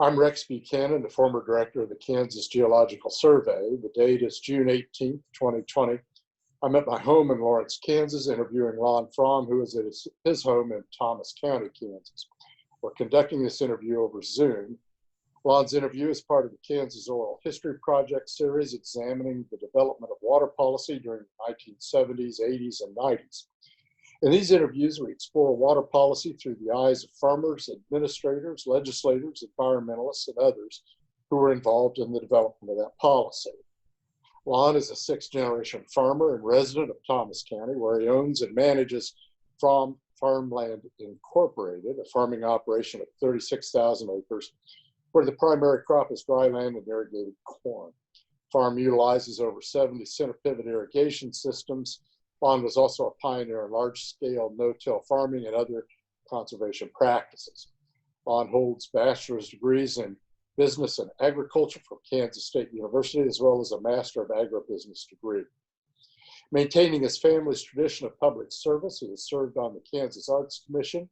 I'm Rex Buchanan, the former director of the Kansas Geological Survey. The date is June 18th, 2020. I'm at my home in Lawrence, Kansas, interviewing Lon Frahm, who is at his home in Thomas County, Kansas. We're conducting this interview over Zoom. Lon's interview is part of the Kansas Oral History Project series examining the development of water policy during the 1970s, 80s, and 90s. In these interviews, we explore water policy through the eyes of farmers, administrators, legislators, environmentalists, and others who were involved in the development of that policy. Lon is a sixth-generation farmer and resident of Thomas County, where he owns and manages Frahm Farmland Incorporated, a farming operation of 36,000 acres, where the primary crop is dry land and irrigated corn. Farm utilizes over 70 center pivot irrigation systems. Lon was also a pioneer in large-scale no-till farming and other conservation practices. Lon holds bachelor's degrees in business and agriculture from Kansas State University, as well as a master of agribusiness degree. Maintaining his family's tradition of public service, he has served on the Kansas Arts Commission,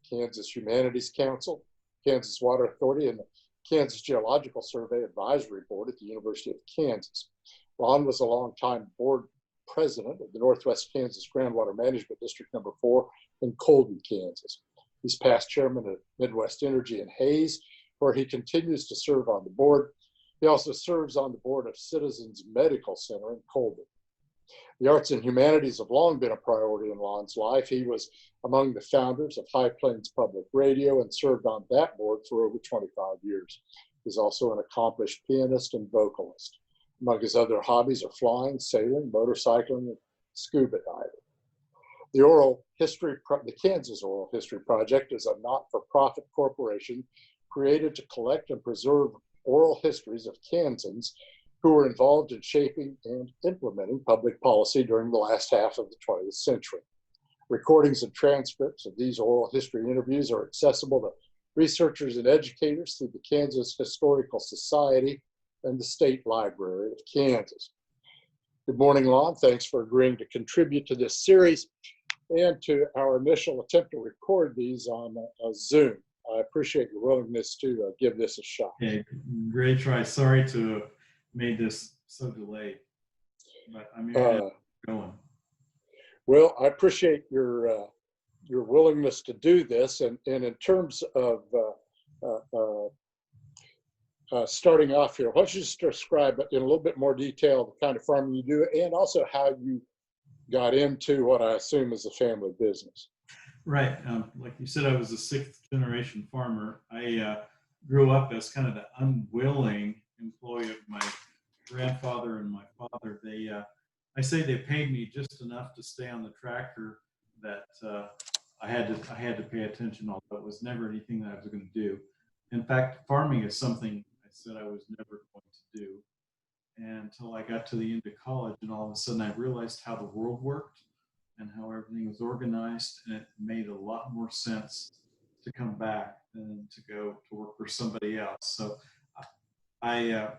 Kansas Humanities Council, Kansas Water Authority, and the Kansas Geological Survey Advisory Board at the University of Kansas. Lon was a longtime board president of the Northwest Kansas Groundwater Management District Number 4 in Colden, Kansas. He's past chairman of Midwest Energy in Hayes, where he continues to serve on the board. He also serves on the board of Citizens Medical Center in Colden. The arts and humanities have long been a priority in Lon's life. He was among the founders of High Plains Public Radio and served on that board for over 25 years. He's also an accomplished pianist and vocalist. Among his other hobbies are flying, sailing, motorcycling, and scuba diving. The Kansas Oral History Project is a not-for-profit corporation created to collect and preserve oral histories of Kansans who were involved in shaping and implementing public policy during the last half of the 20th century. Recordings and transcripts of these oral history interviews are accessible to researchers and educators through the Kansas Historical Society and the State Library of Kansas. Good morning, Lon. Thanks for agreeing to contribute to this series and to our initial attempt to record these on Zoom. I appreciate your willingness to give this a shot. Okay, great try. Sorry to have made this so delayed, but I'm here going. Well, I appreciate your willingness to do this, and in terms of starting off here, why don't you just describe in a little bit more detail the kind of farming you do, and also how you got into what I assume is a family business. Right. Like you said, I was a sixth-generation farmer. I grew up as kind of the unwilling employee of my grandfather and my father. I say they paid me just enough to stay on the tractor that I had to pay attention, although it was never anything that I was going to do. In fact, farming is something I said I was never going to do until I got to the end of college, and all of a sudden I realized how the world worked and how everything was organized, and it made a lot more sense to come back than to go to work for somebody else. So my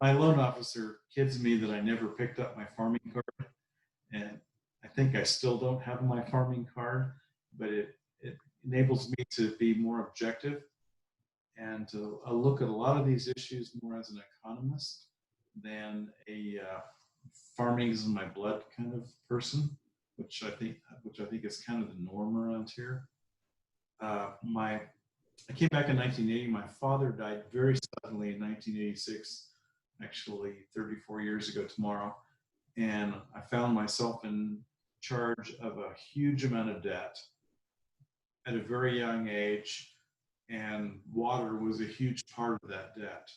loan officer kids me that I never picked up my farming card, and I think I still don't have my farming card, but it enables me to be more objective and to look at a lot of these issues more as an economist than a farming is in my blood kind of person, which I think is kind of the norm around here. I came back in 1980. My father died very suddenly in 1986, actually 34 years ago tomorrow, and I found myself in charge of a huge amount of debt at a very young age, and water was a huge part of that debt.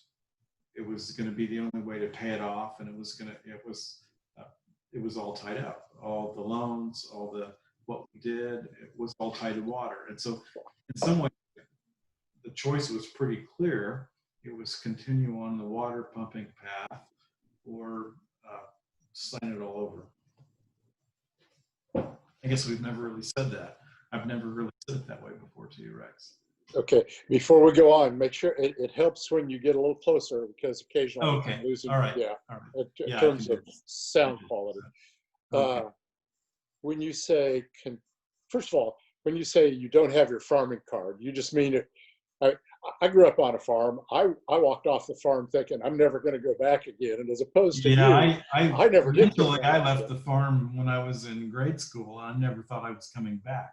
It was going to be the only way to pay it off, and it was all tied up. All the loans, what we did, it was all tied to water. And so in some ways, the choice was pretty clear. It was continue on the water pumping path or sign it all over. I guess we've never really said that. I've never really said it that way before to you, Rex. Okay, before we go on, make sure it helps when you get a little closer, because occasionally I'm losing, all right. In terms of sound quality. Okay. When you say, first of all, when you say you don't have your farming card, you just mean it. I grew up on a farm. I walked off the farm thinking I'm never going to go back again. And as opposed to Yeah, you, I I never did go eventually back I left again. the farm when I was in grade school. I never thought I was coming back.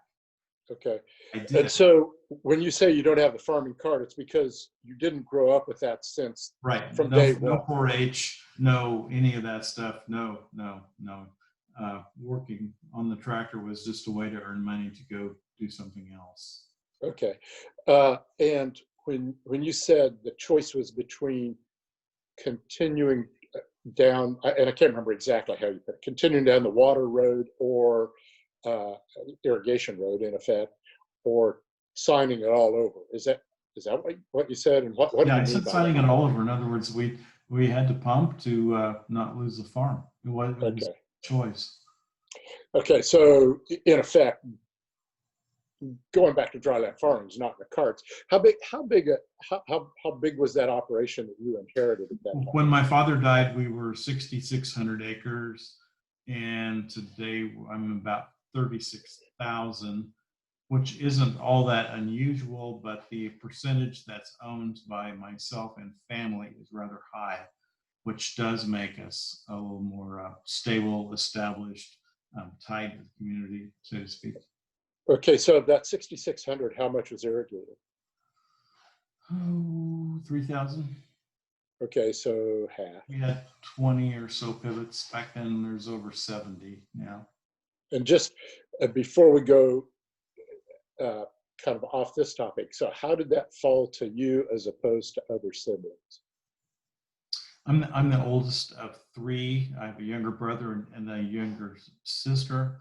Okay. I And did. so when you say you don't have the farming card, it's because you didn't grow up with that sense Right. from No, day no one. 4-H, no any of that stuff. No, no, no. Working on the tractor was just a way to earn money to go do something else. Okay. And when you said the choice was between continuing down, and I can't remember exactly how you put it, continuing down the water road or uh, irrigation road, in effect, or signing it all over. Is that what you said? And what do Yeah, you I mean said by that? signing it all over. In other words, we had to pump to not lose the farm. It was Okay. a choice. Okay. So in effect, going back to dryland farming is not in the cards. How big was that operation that you inherited at that time? When my father died, we were 6,600 acres, and today I'm about 36,000, which isn't all that unusual, but the percentage that's owned by myself and family is rather high, which does make us a little more stable, established, tied to the community, so to speak. Okay, so of that 6,600, how much was irrigated? Oh, 3,000. Okay, so half. We had 20 or so pivots back then. There's over 70 now. And just before we go uh, kind of off this topic, so how did that fall to you as opposed to other siblings? I'm the oldest of three. I have a younger brother and a younger sister,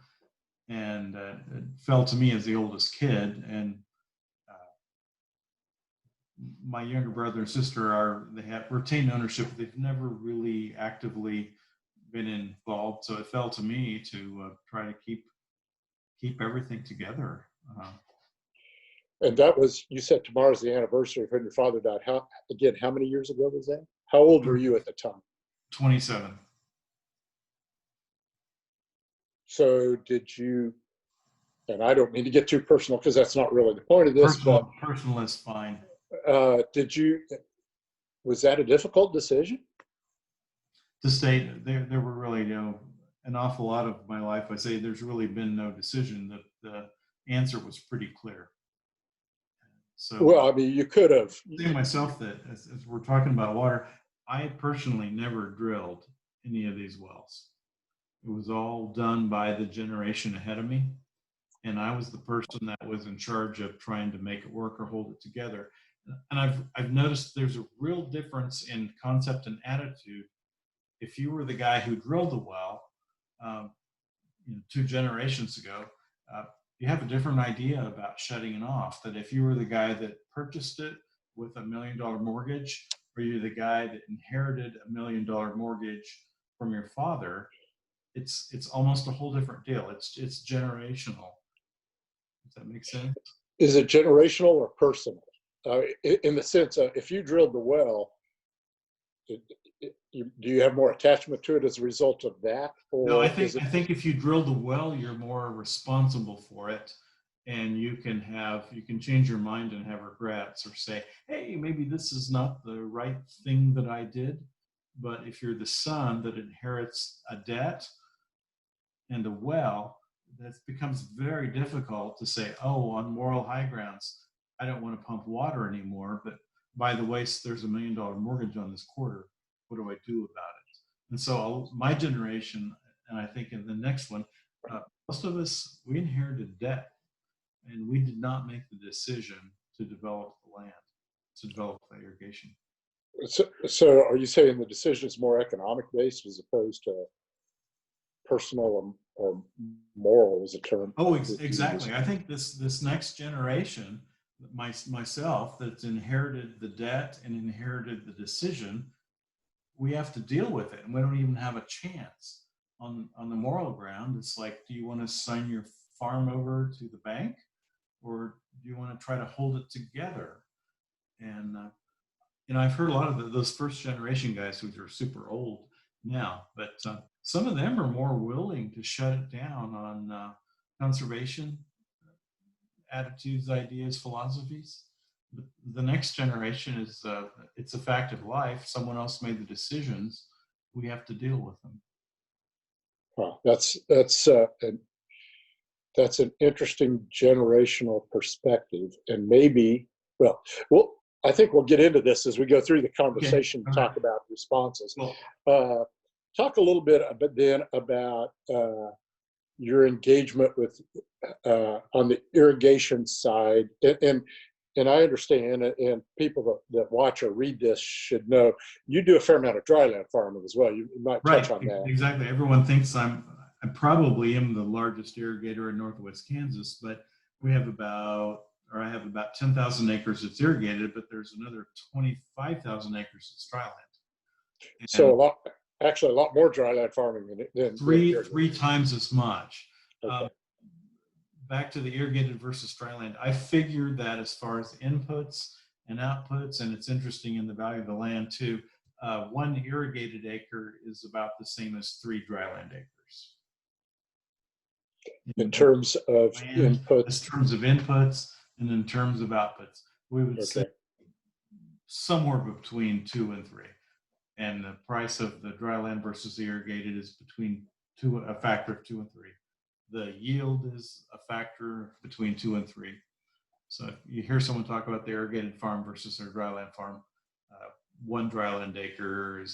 and it fell to me as the oldest kid. And my younger brother and sister they have retained ownership. They've never really actively been involved, so it fell to me to try to keep everything together. And that was, you said tomorrow's the anniversary of when your father died. How many years ago was that? How old were you at the time? 27. So did you, and I don't mean to get too personal because that's not really the point of this, but Personal is fine. did you, was that a difficult decision? To state there were really an awful lot of my life. I say there's really been no decision. The answer was pretty clear. So Well, I mean, you could have. saying myself that as we're talking about water, I personally never drilled any of these wells. It was all done by the generation ahead of me, and I was the person that was in charge of trying to make it work or hold it together. And I've noticed there's a real difference in concept and attitude. If you were the guy who drilled the well 2 generations ago, you have a different idea about shutting it off. That if you were the guy that purchased it with $1 million mortgage, or you're the guy that inherited $1 million mortgage from your father, it's almost a whole different deal. It's generational. Does that make sense? Is it generational or personal? In the sense of if you drilled the well, do you have more attachment to it as a result of that? No, Or I is think it, I think if you drill the well, you're more responsible for it, and you can change your mind and have regrets, or say, hey, maybe this is not the right thing that I did. But if you're the son that inherits a debt and a well, that becomes very difficult to say, oh, on moral high grounds, I don't want to pump water anymore. But by the way, there's $1 million mortgage on this quarter. What do I do about it? And so my generation, and I think in the next one, most of us, we inherited debt, and we did not make the decision to develop the land, to develop the irrigation. so are you saying the decision is more economic based as opposed to personal or moral as a term? Oh, exactly. I think this next generation, myself, that's inherited the debt and inherited the decision, we have to deal with it, and we don't even have a chance on the moral ground. It's like, do you want to sign your farm over to the bank, or do you want to try to hold it together? And I've heard a lot of those first generation guys who are super old now, but some of them are more willing to shut it down on conservation attitudes, ideas, philosophies. the next generation is, it's a fact of life. Someone else made the decisions. We have to deal with them. Well, that's an interesting generational perspective, and maybe, well, I think we'll get into this as we go through the conversation. Okay. Talk about responses. Well, Talk a little bit then about your engagement with on the irrigation side, and I understand, and people that watch or read this should know, you do a fair amount of dryland farming as well. You might touch on that. Exactly. Everyone thinks I probably am the largest irrigator in Northwest Kansas, but I have about 10,000 acres that's irrigated, but there's another 25,000 acres that's dryland. So actually a lot more dryland farming than three times as much. Okay. Back to the irrigated versus dryland, I figured that as far as inputs and outputs, and it's interesting in the value of the land too, 1 irrigated acre is about the same as 3 dryland acres. In terms of inputs? In terms of inputs and in terms of outputs, we would say somewhere between 2 and 3. And the price of the dryland versus the irrigated is between a factor of 2 and 3. The yield is a factor between 2 and 3. So if you hear someone talk about the irrigated farm versus their dryland farm, 1 dryland acre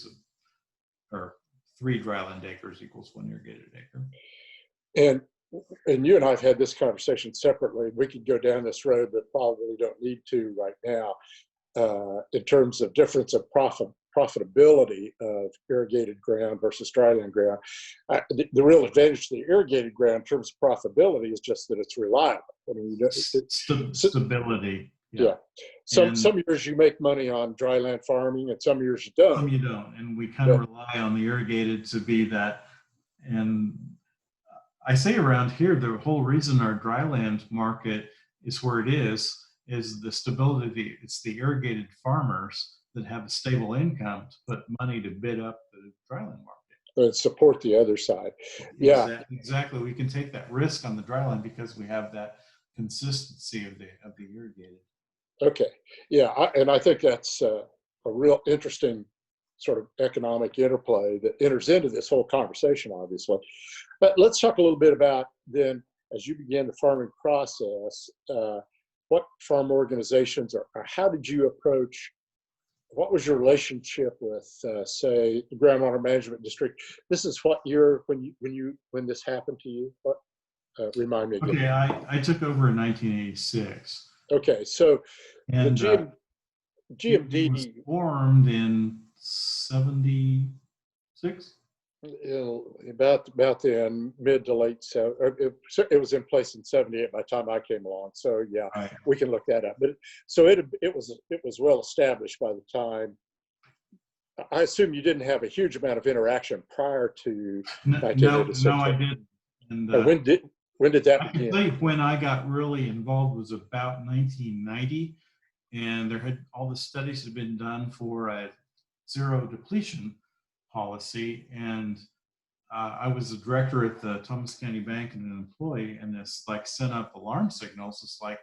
or 3 dryland acres equals 1 irrigated acre. And you and I have had this conversation separately. We could go down this road, but probably don't need to right now. In terms of difference of profitability of irrigated ground versus dryland ground, the real advantage to the irrigated ground in terms of profitability is just that it's reliable. I mean, stability. Yeah. Some years you make money on dryland farming, and some years you don't. Some you don't, and we kind of rely on the irrigated to be that. And I say around here, the whole reason our dryland market is where it is the stability. It's the irrigated farmers that have a stable income to put money to bid up the dryland market. And support the other side. Yeah, exactly. We can take that risk on the dryland because we have that consistency of the irrigated. Okay. Yeah, and I think that's a real interesting sort of economic interplay that enters into this whole conversation, obviously. But let's talk a little bit about then, as you began the farming process, what farm organizations or how did you approach? What was your relationship with, say, the Groundwater Management District? This is what year when this happened to you? What remind me again? Okay, I took over in 1986. Okay, so and the GMD was formed in 76. About then, mid to late. So it was in place in 78 by the time I came along. So yeah, right. We can look that up. But so it was well established by the time. I assume you didn't have a huge amount of interaction prior to 1986. No, I didn't. And when did that begin? I can tell you when I got really involved was about 1990, and there had all the studies had been done for a zero-depletion policy, and I was the director at the Thomas County Bank and an employee, and this sent up alarm signals. It's like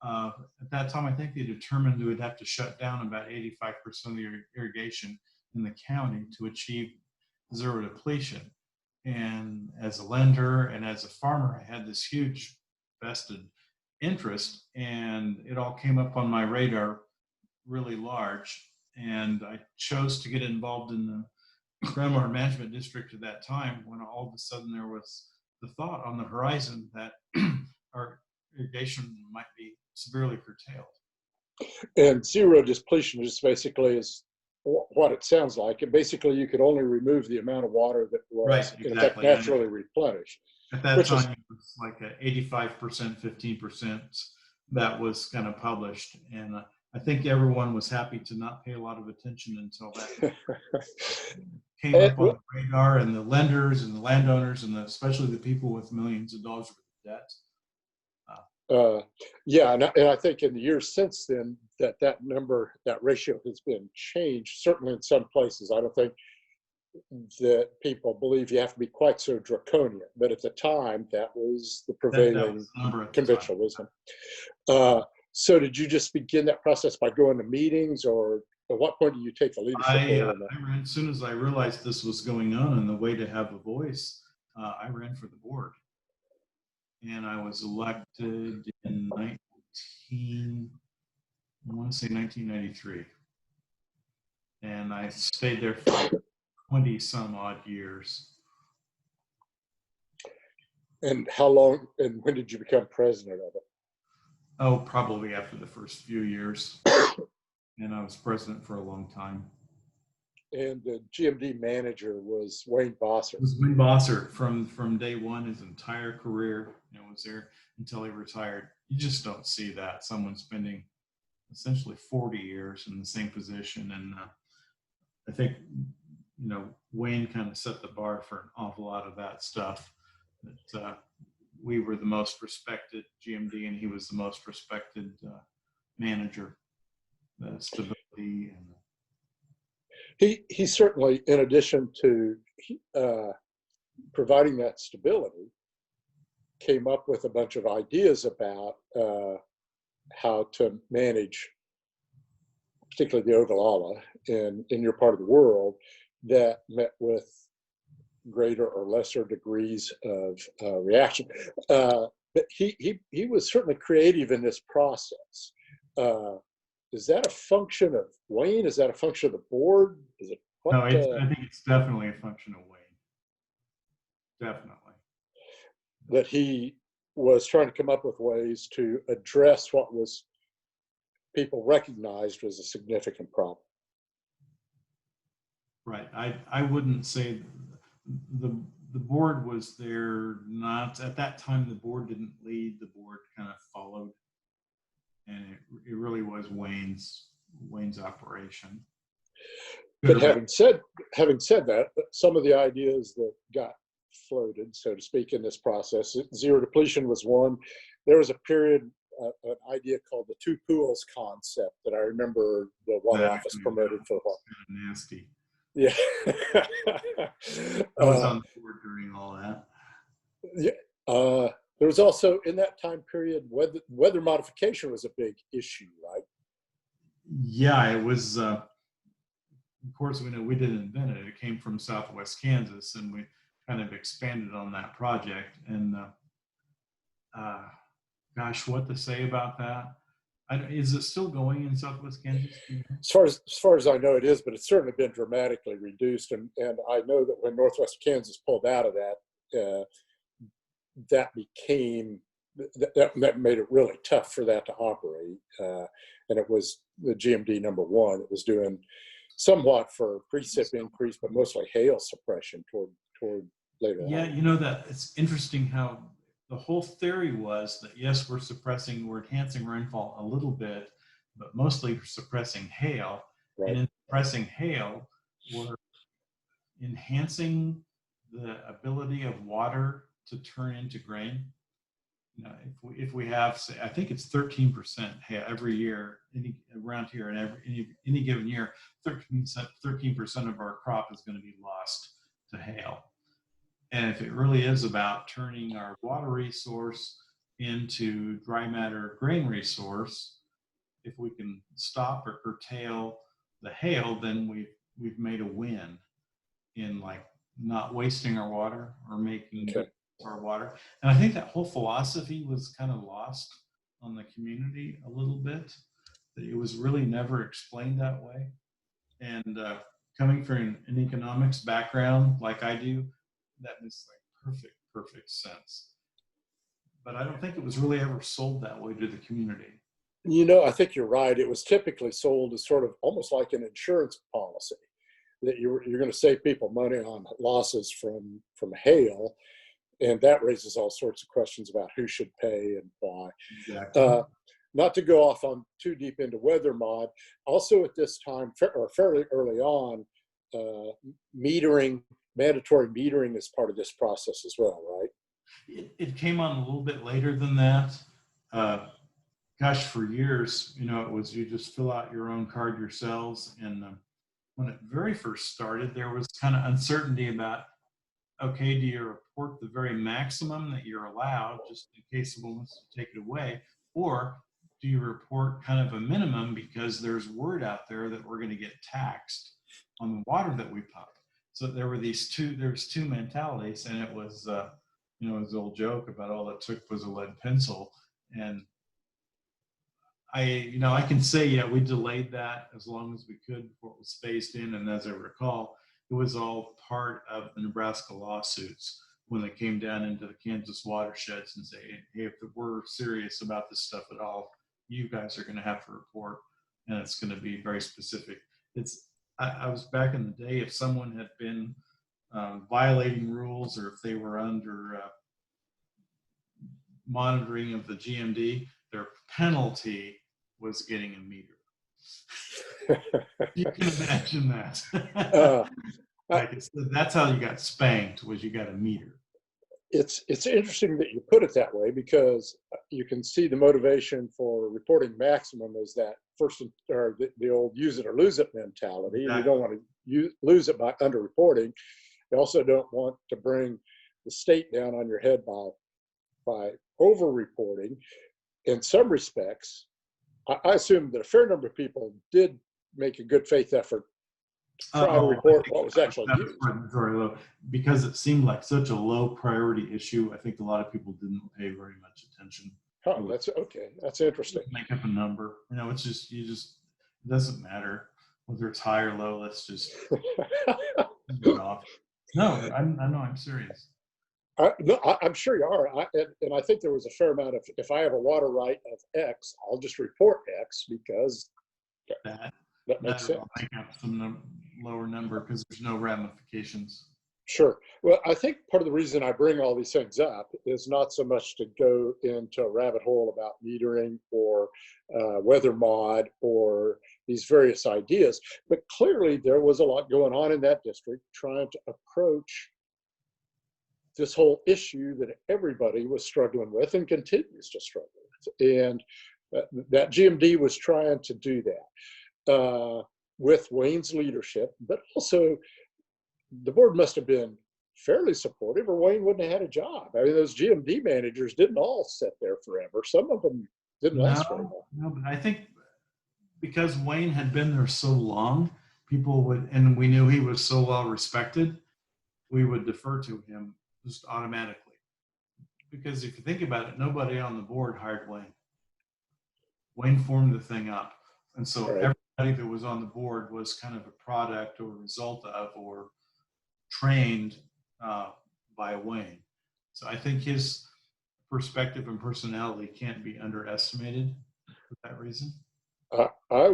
at that time I think they determined they would have to shut down about 85% of the irrigation in the county to achieve zero depletion. And as a lender and as a farmer, I had this huge vested interest, and it all came up on my radar really large. And I chose to get involved in the Groundwater Management District at that time when all of a sudden there was the thought on the horizon that our irrigation might be severely curtailed. And zero depletion just basically is what it sounds like. And basically you could only remove the amount of water that was in fact naturally replenished. At that time it was like a 85%, 15% that was kind of published. And I think everyone was happy to not pay a lot of attention until that came up on the radar, and the lenders and the landowners and especially the people with millions of dollars worth of debt. Yeah, and I think in the years since then that ratio has been changed, certainly in some places. I don't think that people believe you have to be quite so draconian, but at the time that was the prevailing conventional wisdom. So did you just begin that process by going to meetings, or at what point do you take the leadership role in that? I ran as soon as I realized this was going on and the way to have a voice. I ran for the board, and I was elected in I want to say 1993, and I stayed there for 20 some odd years. And how long, and when did you become president of it? Oh, probably after the first few years. And I was president for a long time. And the GMD manager was Wayne Bosser. It was Wayne Bosser from day one, his entire career, was there until he retired. You just don't see that. Someone spending essentially 40 years in the same position. And I think, Wayne kind of set the bar for an awful lot of that stuff. That we were the most respected GMD, and he was the most respected manager. The stability and he certainly, in addition to providing that stability, came up with a bunch of ideas about how to manage, particularly the Ogallala in your part of the world, that met with greater or lesser degrees of reaction. But he was certainly creative in this process. Is that a function of Wayne? Is that a function of the board? Is it what? No, I think it's definitely a function of Wayne. Definitely. That he was trying to come up with ways to address what was people recognized was a significant problem. Right. I wouldn't say the board was there. Not at that time. The board didn't lead. The board kind of followed, and it really was Wayne's operation. But having said that, some of the ideas that got floated, so to speak, in this process, zero depletion was one. There was a period, an idea called the two pools concept that I remember the water office promoted for a while. Nasty. Yeah. I was on the board during all that. Yeah. There was also, in that time period, weather modification was a big issue, right? Yeah, it was. Of course, we didn't invent it. It came from Southwest Kansas, and we kind of expanded on that project. And gosh, what to say about that? Is it still going in Southwest Kansas? As far as I know, it is, but it's certainly been dramatically reduced. And I know that when Northwest Kansas pulled out of that, that became that made it really tough for that to operate. And it was the GMD #1. It was doing somewhat for precip increase, but mostly hail suppression toward later on. Yeah, that it's interesting how the whole theory was that yes, we're enhancing rainfall a little bit, but mostly suppressing hail. Right. And in suppressing hail, we're enhancing the ability of water to turn into grain. If we have, say, I think it's 13% every year around here, and any given year, 13% of our crop is going to be lost to hail. And if it really is about turning our water resource into dry matter grain resource, if we can stop or curtail the hail, then we've made a win in like not wasting our water or making our water. And I think that whole philosophy was kind of lost on the community a little bit. That it was really never explained that way. And coming from an economics background like I do, that makes like perfect sense. But I don't think it was really ever sold that way to the community. I think you're right. It was typically sold as sort of almost like an insurance policy, that you're going to save people money on losses from hail, and that raises all sorts of questions about who should pay and why. Exactly. Not to go off on too deep into weather mod, also at this time, or fairly early on, mandatory metering is part of this process as well, right? It came on a little bit later than that. Gosh, for years, it was you just fill out your own card yourselves. And when it very first started, there was kind of uncertainty about, okay, do you report the very maximum that you're allowed just in case someone wants to take it away? Or do you report kind of a minimum because there's word out there that we're going to get taxed on the water that we pump? So there were there's two mentalities, and it was, you know, his old joke about all it took was a lead pencil. And I can say, yeah, we delayed that as long as we could before it was phased in. And as I recall, it was all part of the Nebraska lawsuits when they came down into the Kansas watersheds and say, hey, if we're serious about this stuff at all, you guys are going to have to report, and it's going to be very specific. I was back in the day, if someone had been violating rules, or if they were under monitoring of the GMD, their penalty was getting a meter. You can imagine that. That's how you got spanked, was you got a meter. It's interesting that you put it that way, because you can see the motivation for reporting maximum is that or the old use it or lose it mentality. Exactly. You don't want to lose it by underreporting. You also don't want to bring the state down on your head by over-reporting. In some respects, I assume that a fair number of people did make a good faith effort to try to report what was actually used. Because it seemed like such a low priority issue, I think a lot of people didn't pay very much attention. Oh, that's okay. That's interesting. Make up a number. You know, it doesn't matter whether it's high or low. Let's just get it off. No, I know, I'm serious. No, I'm sure you are. And I think there was a fair amount of, if I have a water right of X, I'll just report X, because that makes sense. I'll make up some lower number because there's no ramifications. Sure. Well, I think part of the reason I bring all these things up is not so much to go into a rabbit hole about metering or weather mod or these various ideas, but clearly there was a lot going on in that district trying to approach this whole issue that everybody was struggling with and continues to struggle with. And that GMD was trying to do that with Wayne's leadership, but also the board must have been fairly supportive, or Wayne wouldn't have had a job. I mean, those GMD managers didn't all sit there forever. Some of them didn't last very long. No, but I think because Wayne had been there so long, people would, and we knew he was so well respected, we would defer to him just automatically. Because if you think about it, nobody on the board hired Wayne. Wayne formed the thing up. And so everybody that was on the board was kind of a product or a result of, or trained by Wayne. So I think his perspective and personality can't be underestimated for that reason. I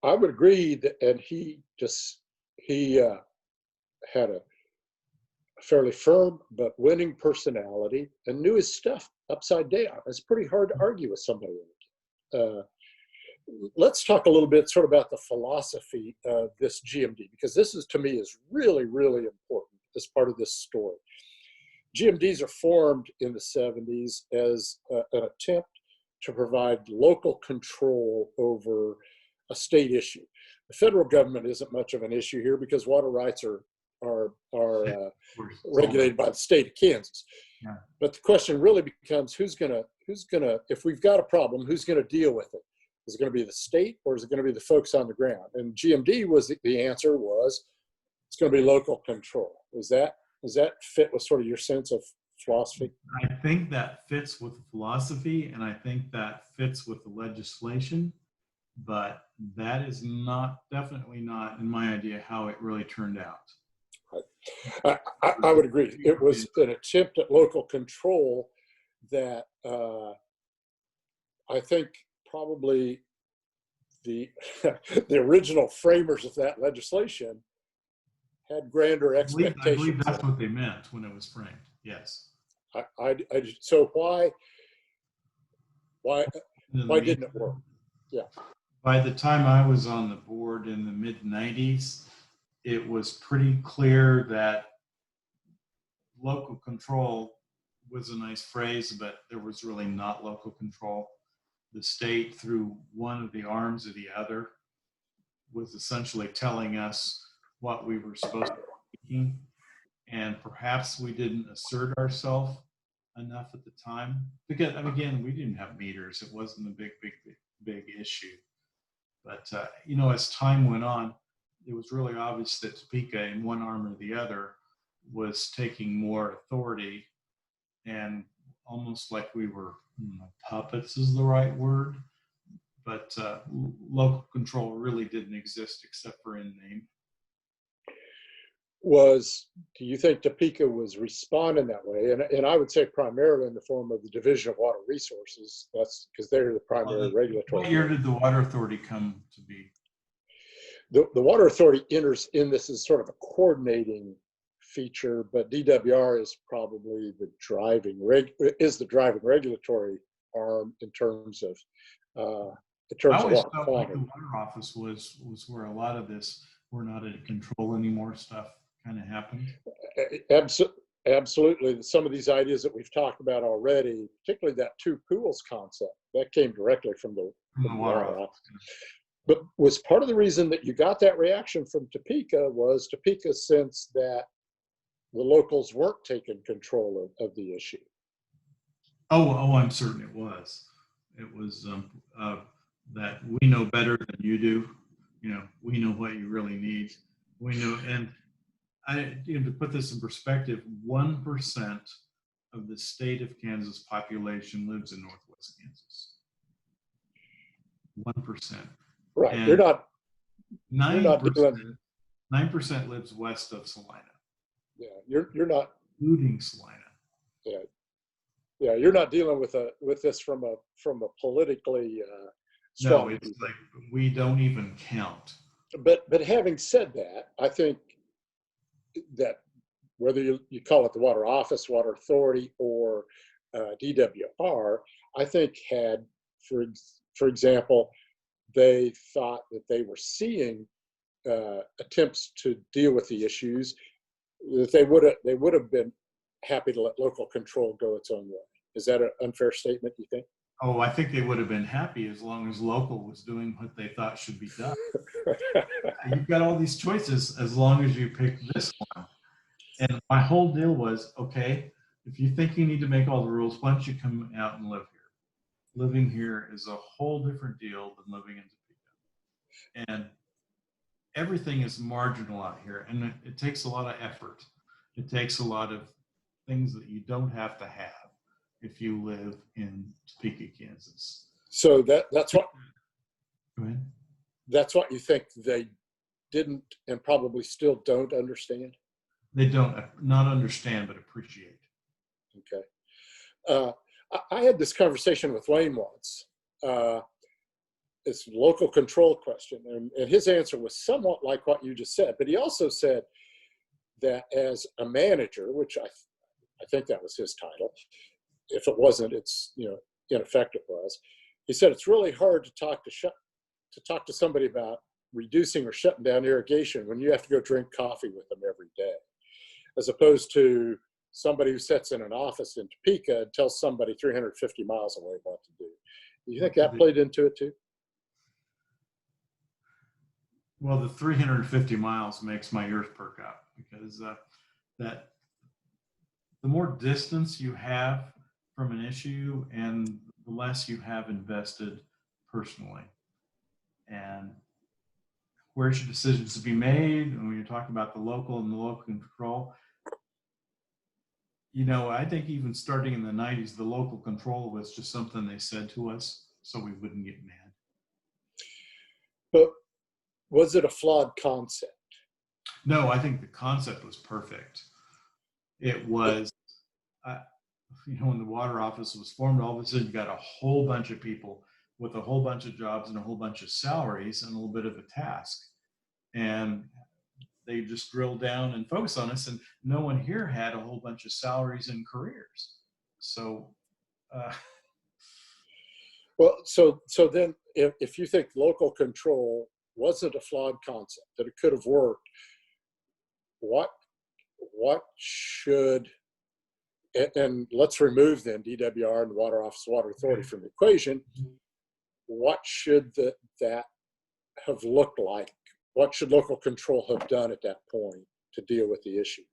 would agree that, and he had a fairly firm but winning personality and knew his stuff upside down. It's pretty hard to argue with somebody like that. Let's talk a little bit sort of about the philosophy of this GMD, because this is, to me, is really, really important as part of this story. GMDs are formed in the 70s as an attempt to provide local control over a state issue. The federal government isn't much of an issue here because water rights are regulated by the state of Kansas. Yeah. But the question really becomes, who's gonna, if we've got a problem, who's gonna deal with it? Is it going to be the state, or is it going to be the folks on the ground? And GMD was the answer was it's going to be local control. Does that fit with sort of your sense of philosophy? I think that fits with the philosophy, and I think that fits with the legislation, but that is definitely not, in my idea, how it really turned out. I would agree. It was an attempt at local control that I think probably the original framers of that legislation had grander expectations. I believe that's what they meant when it was framed. Yes. So why didn't it work? Yeah. By the time I was on the board in the mid 90s, it was pretty clear that local control was a nice phrase, but there was really not local control. The state, through one of the arms of the other, was essentially telling us what we were supposed to be thinking, and perhaps we didn't assert ourselves enough at the time because, again, we didn't have meters. It wasn't a big issue. But, as time went on, it was really obvious that Topeka, in one arm or the other, was taking more authority, and almost like we were, puppets is the right word, but local control really didn't exist except for in name. Do you think Topeka was responding that way? And I would say primarily in the form of the Division of Water Resources. That's because they're the primary regulatory. What year did the Water Authority come to be? The Water Authority enters in this as sort of a coordinating feature, but DWR is probably the driving regulatory arm in terms of I always water felt quality. like the Water Office was where a lot of this "we're not in control anymore" stuff kind of happened. Absolutely. Some of these ideas that we've talked about already, particularly that two pools concept, that came directly from the Water Office. But was part of the reason that you got that reaction from Topeka was Topeka sensed that the locals weren't taking control of the issue. Oh, I'm certain it was. It was that we know better than you do. We know what you really need. We know, and to put this in perspective, 1% of the state of Kansas population lives in Northwest Kansas. 1%. Right. And You're not 9% lives west of Salina. Yeah, you're not including Salina. Yeah, you're not dealing with this from a politically strong. No, it's like we don't even count. But having said that, I think that whether you call it the Water Office, Water Authority, or DWR, I think had, for example, they thought that they were seeing attempts to deal with the issues, that they would have been happy to let local control go its own way. Is that an unfair statement, you think? Oh, I think they would have been happy as long as local was doing what they thought should be done. You've got all these choices as long as you pick this one. And my whole deal was, okay, if you think you need to make all the rules, why don't you come out and live here? Living here is a whole different deal than living in Topeka. And everything is marginal out here, and it takes a lot of effort. It takes a lot of things that you don't have to have if you live in Topeka, Kansas. So that's what. Go ahead. That's what you think they didn't and probably still don't understand? They don't not understand, but appreciate. Okay. I had this conversation with Wayne once. It's a local control question, and his answer was somewhat like what you just said, but he also said that as a manager, which I think that was his title. If it wasn't, it's, in effect it was. He said it's really hard to talk to somebody about reducing or shutting down irrigation when you have to go drink coffee with them every day, as opposed to somebody who sits in an office in Topeka and tells somebody 350 miles away what to do. Do you think that played into it too? Well, the 350 miles makes my ears perk up because that the more distance you have from an issue and the less you have invested personally. And where should decisions be made? And when you're talking about the local and the local control, I think even starting in the 90s, the local control was just something they said to us so we wouldn't get mad. But was it a flawed concept? No, I think the concept was perfect. It was, when the Water Office was formed, all of a sudden you got a whole bunch of people with a whole bunch of jobs and a whole bunch of salaries and a little bit of a task. And they just drilled down and focused on us, and no one here had a whole bunch of salaries and careers. So, well, so then if you think local control wasn't a flawed concept, that it could have worked, what should, and let's remove then DWR and the Water Office, Water Authority from the equation, what should that have looked like? What should local control have done at that point to deal with the issue?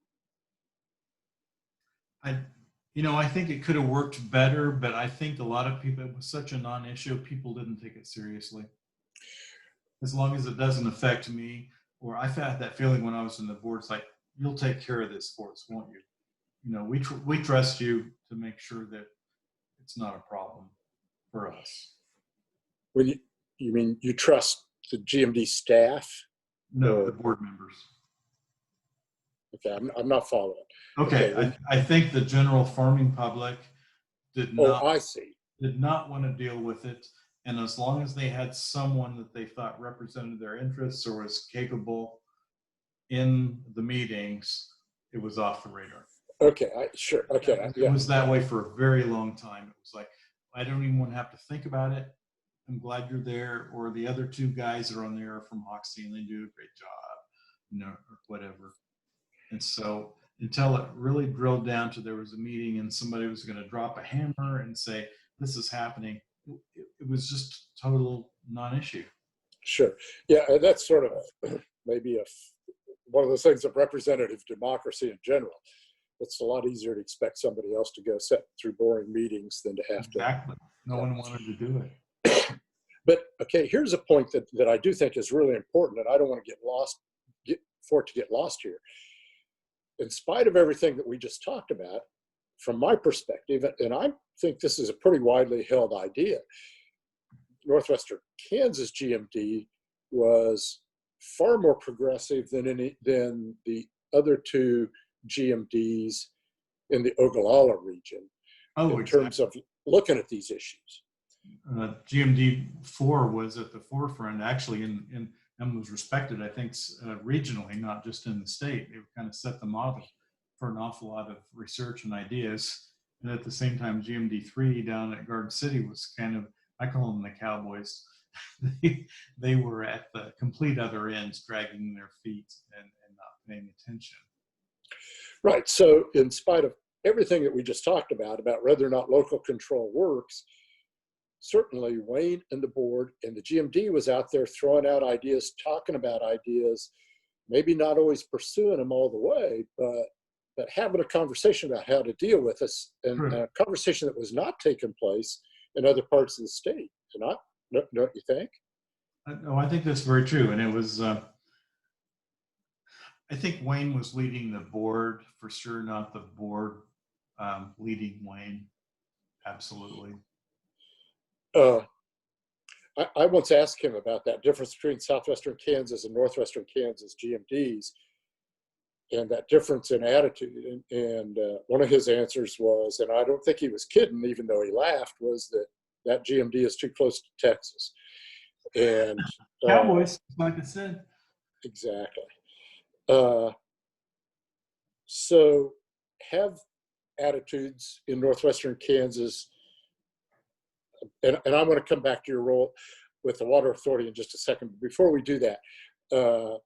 I think it could have worked better, but I think a lot of people, it was such a non-issue, people didn't take it seriously. As long as it doesn't affect me, or I've had that feeling when I was in the board, it's like, you'll take care of this for us, won't you? We trust you to make sure that it's not a problem for us. When you mean you trust the GMD staff? No, the board members. Okay, I'm not following. Okay, I think the general farming public did not. Oh, I see. Did not want to deal with it, and as long as they had someone that they thought represented their interests or was capable in the meetings, it was off the radar. Okay, sure. Okay, it was that way for a very long time. It was like, I don't even want to have to think about it. I'm glad you're there. Or the other two guys that are on there are from Hoxie and they do a great job, or whatever. And so until it really drilled down to there was a meeting and somebody was going to drop a hammer and say, this is happening, it was just total non-issue. Sure. Yeah, that's sort of maybe one of those things of representative democracy in general. It's a lot easier to expect somebody else to go sit through boring meetings than to have exactly. No one wanted to do it. But okay, here's a point that I do think is really important, and I don't want to get lost here. In spite of everything that we just talked about, from my perspective, and I think this is a pretty widely held idea, Northwestern Kansas GMD was far more progressive than the other two GMDs in the Ogallala region in terms of looking at these issues. GMD 4 was at the forefront, actually, and was respected, I think, regionally, not just in the state. It kind of set the model for an awful lot of research and ideas. And at the same time, GMD 3 down at Garden City was kind of, I call them the cowboys. They were at the complete other ends, dragging their feet and not paying attention. Right. So in spite of everything that we just talked about whether or not local control works, certainly Wayne and the board and the GMD was out there throwing out ideas, talking about ideas, maybe not always pursuing them all the way, but having a conversation about how to deal with us, and a conversation that was not taking place in other parts of the state. Don't you think? No, I think that's very true. And it was, I think Wayne was leading the board for sure, not the board leading Wayne. Absolutely. I once asked him about that difference between Southwestern Kansas and Northwestern Kansas GMDs and that difference in attitude. And one of his answers was, and I don't think he was kidding, even though he laughed, was that GMD is too close to Texas. And Cowboys, like I said. Exactly. So have attitudes in Northwestern Kansas, and I'm going to come back to your role with the Water Authority in just a second. But before we do that, do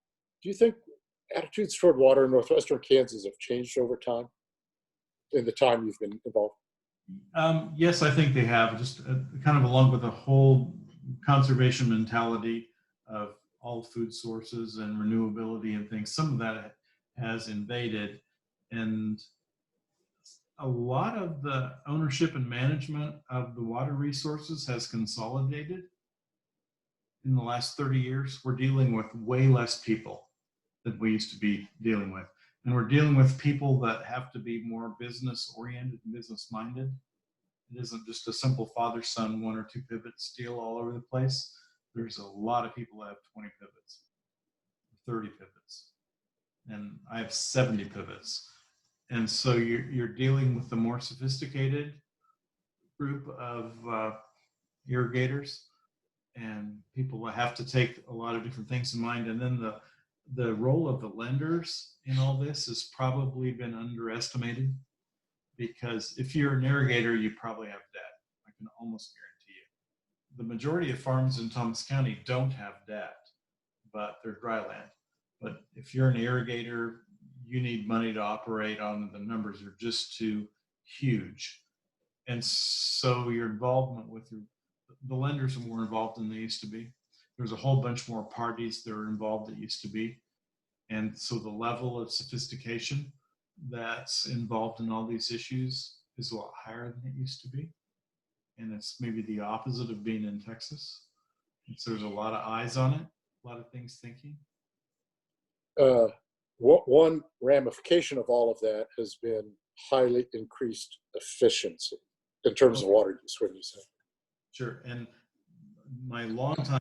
you think attitudes toward water in Northwestern Kansas have changed over time in the time you've been involved? Yes, I think they have, just kind of along with the whole conservation mentality of all food sources and renewability and things. Some of that has invaded, and a lot of the ownership and management of the water resources has consolidated in the last 30 years. We're dealing with way less people than we used to be dealing with. And we're dealing with people that have to be more business oriented and business minded. It isn't just a simple father-son, 1 or 2 pivots deal all over the place. There's a lot of people that have 20 pivots, 30 pivots, and I have 70 pivots. And so you're dealing with the more sophisticated group of irrigators, and people have to take a lot of different things in mind. And then the role of the lenders in all this has probably been underestimated, because if you're an irrigator, you probably have debt. I can almost guarantee you. The majority of farms in Thomas County don't have debt, but they're dry land. But if you're an irrigator, you need money to operate on. The numbers are just too huge. And so your involvement with the lenders are more involved than they used to be. There's a whole bunch more parties that are involved that used to be. And so the level of sophistication that's involved in all these issues is a lot higher than it used to be. And it's maybe the opposite of being in Texas. And so there's a lot of eyes on it, a lot of things thinking. One ramification of all of that has been highly increased efficiency in terms of water use, what do you say? Sure. And my longtime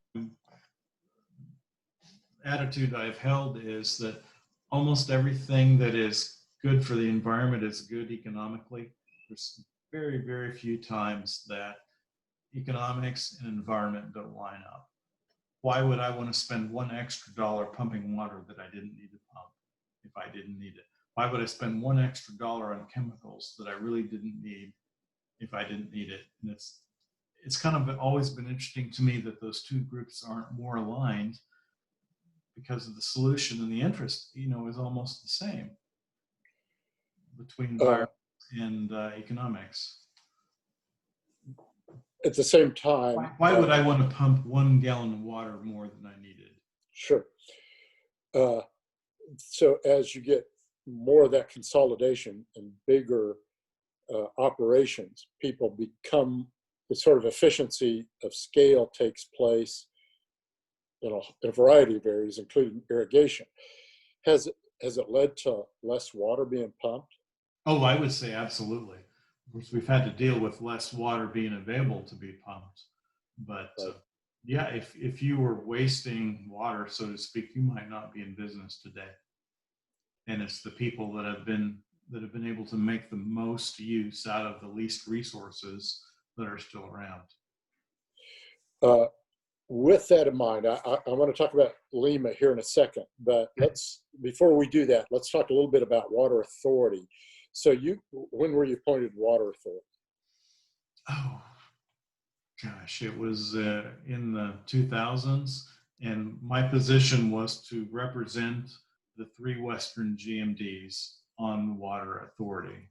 attitude I've held is that almost everything that is good for the environment is good economically. There's very, very few times that economics and environment don't line up. Why would I want to spend $1 extra pumping water that I didn't need to pump if I didn't need it? Why would I spend $1 extra on chemicals that I really didn't need if I didn't need it? And it's kind of always been interesting to me that those two groups aren't more aligned, because of the solution and the interest, is almost the same between environment and economics. At the same time, why would I want to pump 1 gallon of water more than I needed? Sure. So as you get more of that consolidation and bigger operations, people become, the sort of efficiency of scale takes place in a variety of areas, including irrigation. Has it led to less water being pumped? Oh, I would say absolutely. Of course, we've had to deal with less water being available to be pumped. But Right. Yeah, if you were wasting water, so to speak, you might not be in business today. And it's the people that have been able to make the most use out of the least resources that are still around. With that in mind, I want to talk about Lima here in a second, but before we do that, let's talk a little bit about Water Authority. So when were you appointed Water Authority? Oh, gosh, it was in the 2000s, and my position was to represent the 3 Western GMDs on the Water Authority.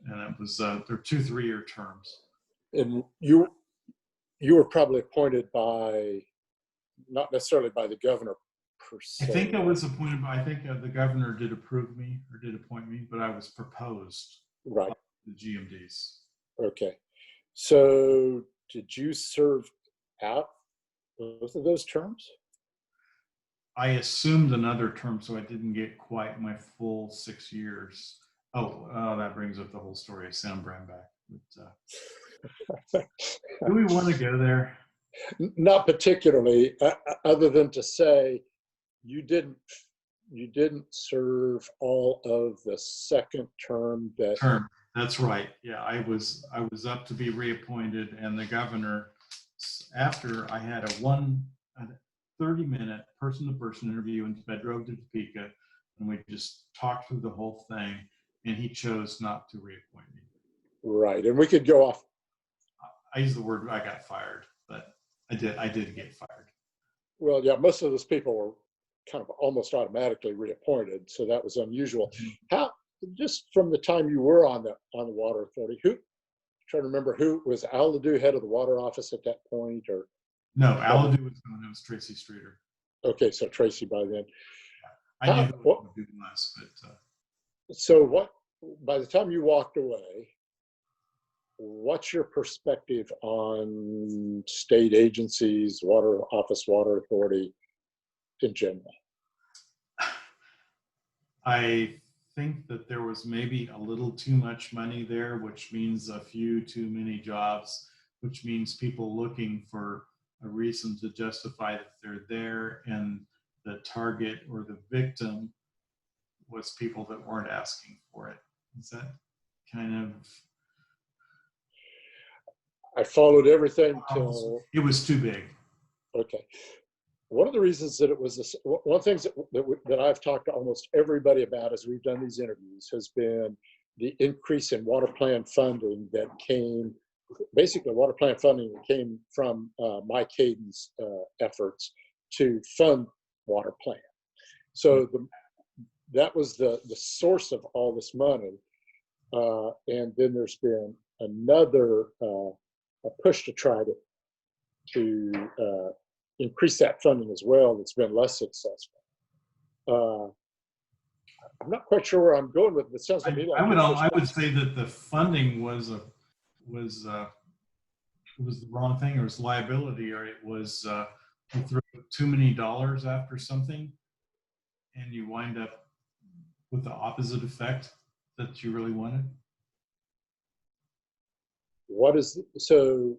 And it was, they're 2 3-year terms. And you were probably appointed by, not necessarily by the governor per se. I think I was appointed by, I think the governor did approve me or did appoint me, but I was proposed right. by the GMDs. Okay. So did you serve out both of those terms? I assumed another term, so I didn't get quite my full 6 years. Oh, that brings up the whole story of Sam Brambach. But, do we want to go there? Not particularly, other than to say you didn't serve all of the second term That's right. Yeah, I was up to be reappointed, and the governor, after I had a 30-minute person-to-person interview in Pedro de Topeka, and we just talked through the whole thing, and he chose not to reappoint me. Right, and we could go off. I use the word I got fired, but I did get fired. Well, yeah, most of those people were kind of almost automatically reappointed, so that was unusual. How, just from the time you were on the Water Authority, trying to remember, who was Al Ledoux head of the water office at that point, or? No, Al Ledoux was gone. It was Tracy Streeter. Okay, so Tracy by then. I knew what Ledoux was, but. So by the time you walked away, what's your perspective on state agencies, water office, Water Authority in general? I think that there was maybe a little too much money there, which means a few too many jobs, which means people looking for a reason to justify that they're there, and the target or the victim was people that weren't asking for it. Is that kind of? I followed everything till it was too big. Okay. One of the reasons that it was one of the things that I've talked to almost everybody about as we've done these interviews has been the increase in water plan funding that came, basically water plan funding that came from Mike Hayden's efforts to fund water plan. So that was the source of all this money. And then there's been another a push to try to increase that funding as well that's been less successful. I'm not quite sure where I'm going with it. It sounds to me like I would say that the funding was it was the wrong thing, or it was liability, or it was you threw too many dollars after something, and you wind up with the opposite effect that you really wanted. what is the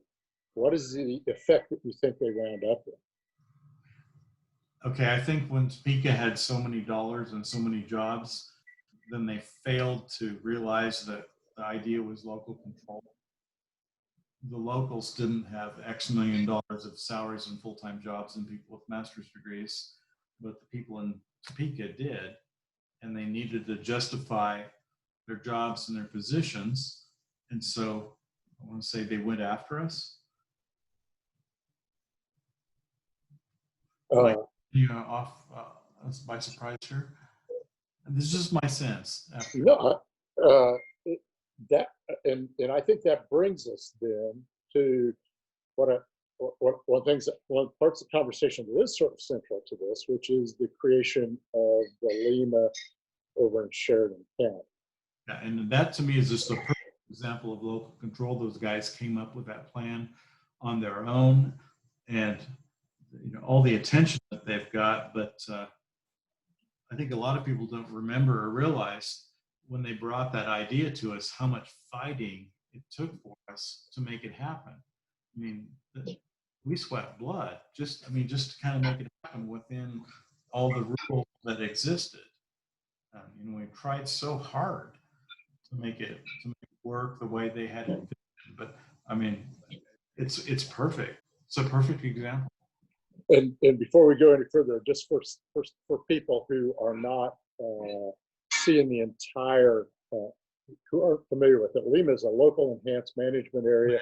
effect that you think they wound up with? Okay, I think when Topeka had so many dollars and so many jobs, then they failed to realize that the idea was local control. The locals didn't have X million dollars of salaries and full-time jobs and people with master's degrees, but the people in Topeka did, and they needed to justify their jobs and their positions. And so I want to say they went after us. Like, off by surprise here. This is my sense. No, that and I think that brings us then to one parts of the conversation that is sort of central to this, which is the creation of the Lima over in Sheridan County. Yeah, and that to me is just a perfect example of local control. Those guys came up with that plan on their own, and all the attention that they've got, but I think a lot of people don't remember or realize when they brought that idea to us how much fighting it took for us to make it happen. I mean, we sweat blood just to kind of make it happen within all the rules that existed. We tried so hard to make it work the way they had it, but I mean, it's perfect. It's a perfect example. And before we go any further, just for people who are not seeing the entire, who aren't familiar with it, Lima is a local enhanced management area.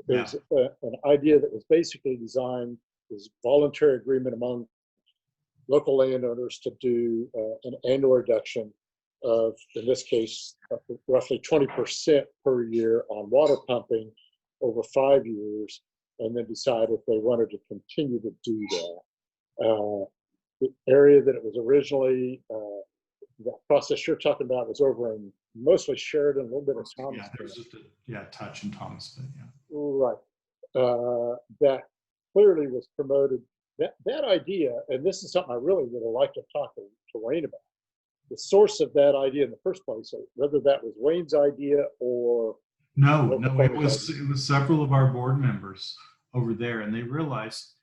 There's an idea that was basically designed as voluntary agreement among local landowners to do an annual reduction of, in this case, roughly 20% per year on water pumping over 5 years, and then decide if they wanted to continue to do that. The area that it was originally, the process you're talking about was over in mostly Sheridan, a little bit of Thomas. Yeah, there's just a touch in Thomas, but yeah. Right. That clearly was promoted. That idea, and this is something I really would have liked to talk to Wayne about, the source of that idea in the first place, whether that was Wayne's idea or no, it was several of our board members over there, and they realized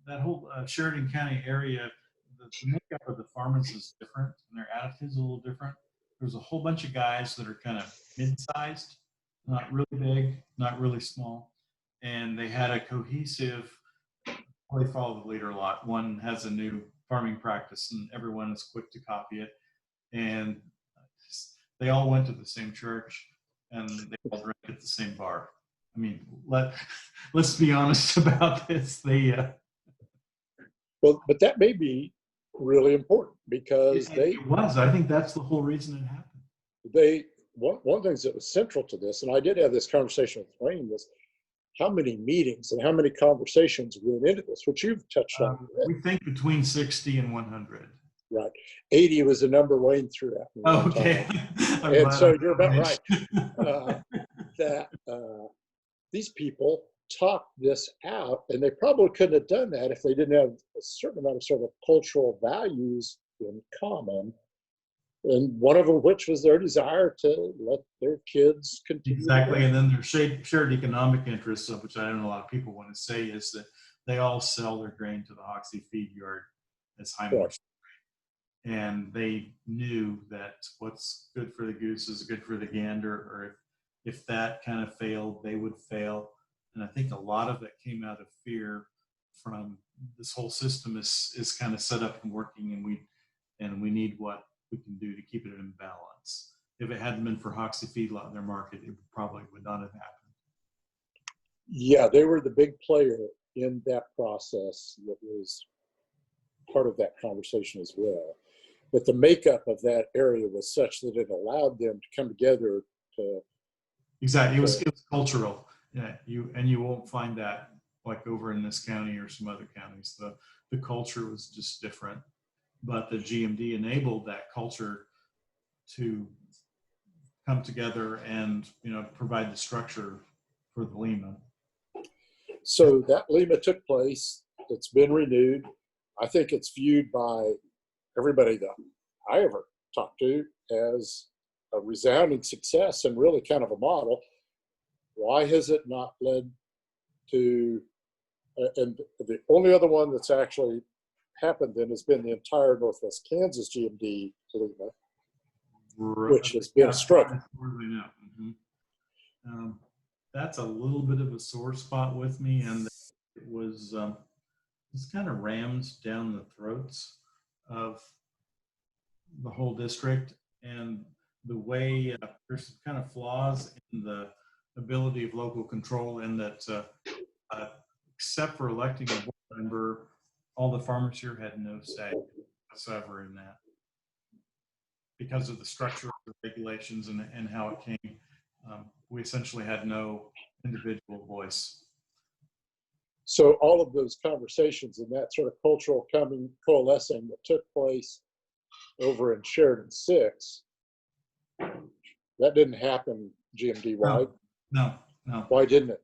that whole Sheridan County area, the makeup of the farmers is different, and their attitudes a little different. There's a whole bunch of guys that are kind of mid-sized, not really big, not really small, and they had a cohesive. They follow the leader a lot. One has a new farming practice, and everyone is quick to copy it. And they all went to the same church, and they all drank at the same bar. I mean, let's be honest about this. Well, but that may be really important because it was. I think that's the whole reason it happened. One of the things that was central to this, and I did have this conversation with Wayne, was how many meetings and how many conversations went into this, which you've touched on. We think between 60 and 100. Right. 80 was the number Wayne threw at me. Oh, okay. And so you're about right. That these people talked this out, and they probably couldn't have done that if they didn't have a certain amount of sort of cultural values in common. And one of them, which was their desire to let their kids continue. Exactly. And then their shared economic interests, which I don't know a lot of people want to say, is that they all sell their grain to the Hoxie feed yard as high margin. And they knew that what's good for the goose is good for the gander, or if that kind of failed, they would fail. And I think a lot of it came out of fear from this whole system is kind of set up and working, and we need what we can do to keep it in balance. If it hadn't been for Hoxie feedlot in their market, it probably would not have happened. Yeah, they were the big player in that process that was part of that conversation as well. But the makeup of that area was such that it allowed them to come together to. Exactly, it was cultural. Yeah, you won't find that like over in this county or some other counties. The culture was just different, but the GMD enabled that culture to come together and, provide the structure for the Lima. So that Lima took place. It's been renewed. I think it's viewed by everybody that I ever talked to as a resounding success and really kind of a model. Why has it not led to, and the only other one that's actually happened then has been the entire Northwest Kansas GMD Lima, which has been a struggle. That's a little bit of a sore spot with me, and it was just kind of rammed down the throats of the whole district, and the way there's kind of flaws in the ability of local control, in that except for electing a board member, all the farmers here had no say whatsoever in that, because of the structure of the regulations and how it came. We essentially had no individual voice. So all of those conversations and that sort of cultural coalescing that took place over in Sheridan 6, that didn't happen GMD wide. No. Why didn't it?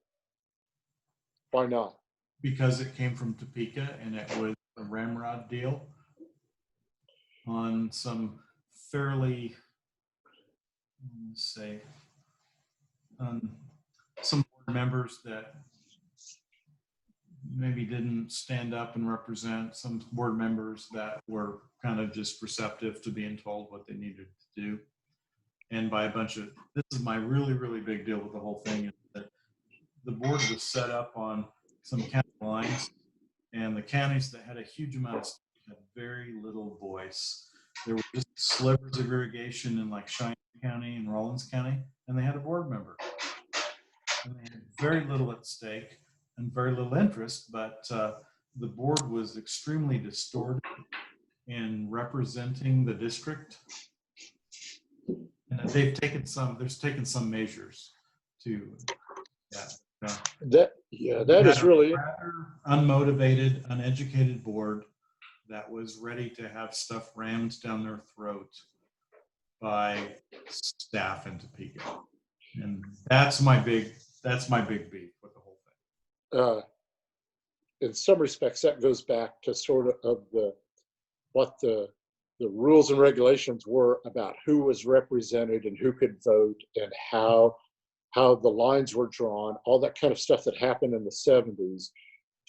Why not? Because it came from Topeka, and it was a ramrod deal on some fairly, some board members that maybe didn't stand up and represent, some board members that were kind of just receptive to being told what they needed to do. And by a bunch of, this is my really, really big deal with the whole thing, is that the board was set up on some county lines, and the counties that had a huge amount of state had very little voice. There were just slivers of irrigation in like Cheyenne County and Rawlins County, and they had a board member. And they had very little at stake and very little interest, but the board was extremely distorted in representing the district. And there's taken some measures to that. That is really rather unmotivated, uneducated board that was ready to have stuff rammed down their throat by staff in Topeka. And that's my big beef with the whole thing. In some respects, that goes back to sort of what the rules and regulations were about who was represented and who could vote, and how the lines were drawn, all that kind of stuff that happened in the 70s,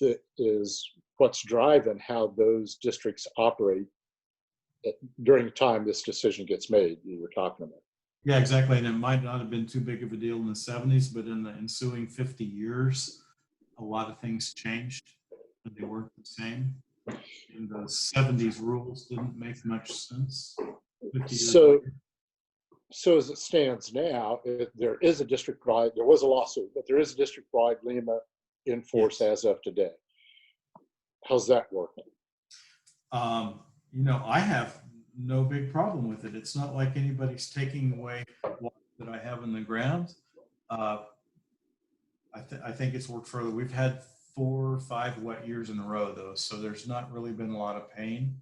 that is what's driving how those districts operate during the time this decision gets made, you were talking about. Yeah, exactly. And it might not have been too big of a deal in the 70s, but in the ensuing 50 years, a lot of things changed and they weren't the same. And the 70s rules didn't make much sense. 50 years later. So as it stands now, there is a district-wide, there was a lawsuit, but there is a district-wide LEMA in force as of today. How's that working? I have no big problem with it. It's not like anybody's taking away what that I have in the ground. I think it's worked further. We've had 4 or 5 wet years in a row, though, so there's not really been a lot of pain.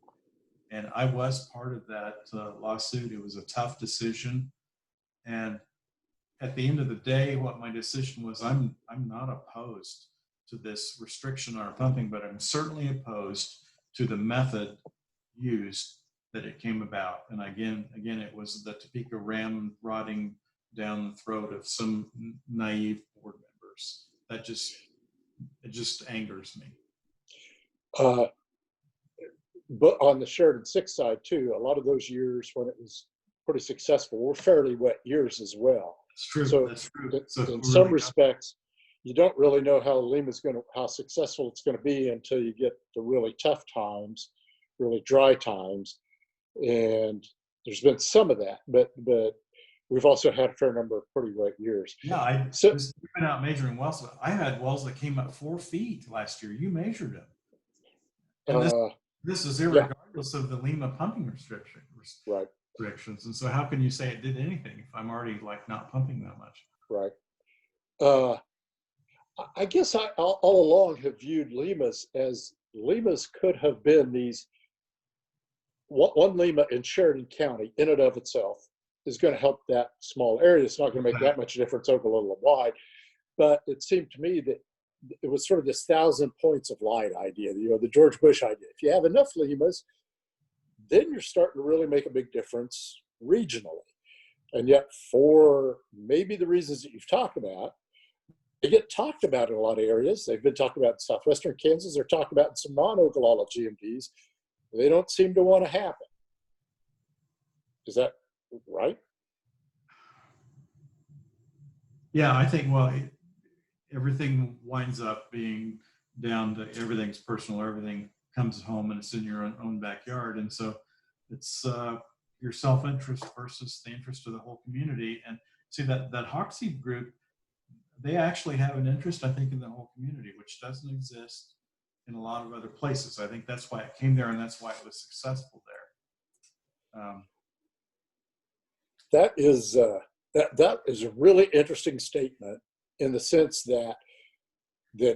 And I was part of that lawsuit. It was a tough decision. And at the end of the day, what my decision was, I'm not opposed to this restriction on pumping, but I'm certainly opposed to the method used that it came about. And again, it was the Topeka ramrodding down the throat of some naive board members. It just angers me. But on the Sheridan 6 side too, a lot of those years when it was pretty successful were fairly wet years as well. That's true. So that's true. So in some respects, you don't really know how successful it's going to be until you get the really tough times, really dry times. And there's been some of that, but we've also had a fair number of pretty wet years. Yeah, we've been out measuring wells. I had wells that came up 4 feet last year. You measured them. And this is irregardless of the Lima pumping restrictions. And so how can you say it did anything if I'm already not pumping that much? Right. I guess I all along have viewed Limas could have been these one Lima in Sheridan County in and of itself is going to help that small area. It's not going to make that much difference over little and wide. But it seemed to me that it was sort of this 1,000 points of light idea, the George Bush idea. If you have enough LEMAs, then you're starting to really make a big difference regionally. And yet, for maybe the reasons that you've talked about, they get talked about in a lot of areas. They've been talked about in southwestern Kansas. They're talked about in some non-Ogallala GMDs. They don't seem to want to happen. Is that right? Yeah, I think, well, everything winds up being down to everything's personal, everything comes home and it's in your own backyard. And so it's your self-interest versus the interest of the whole community. And see that Hoxie group, they actually have an interest, I think, in the whole community, which doesn't exist in a lot of other places. I think that's why it came there and that's why it was successful there. That is a really interesting statement, in the sense that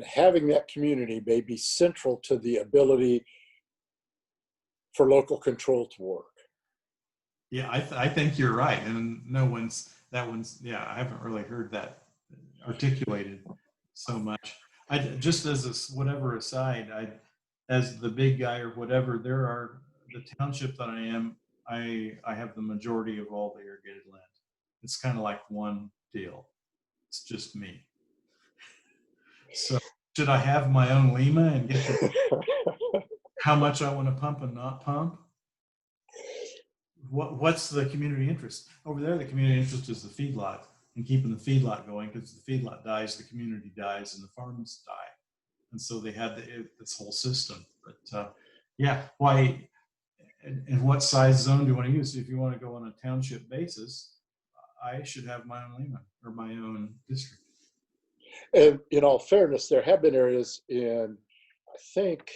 having that community may be central to the ability for local control to work. Yeah, I think you're right. And yeah, I haven't really heard that articulated so much. Just as whatever aside, as the big guy or whatever, the township that I am, I have the majority of all the irrigated land. It's kind of like one deal. It's just me. So should I have my own Lima and get to how much I want to pump and not pump? What's the community interest? Over there, the community interest is the feedlot and keeping the feedlot going, because if the feedlot dies, the community dies and the farms die. And so they had this whole system. But yeah, why? And what size zone do you want to use? If you want to go on a township basis, I should have my own Lima or my own district. And in all fairness, there have been areas in, I think,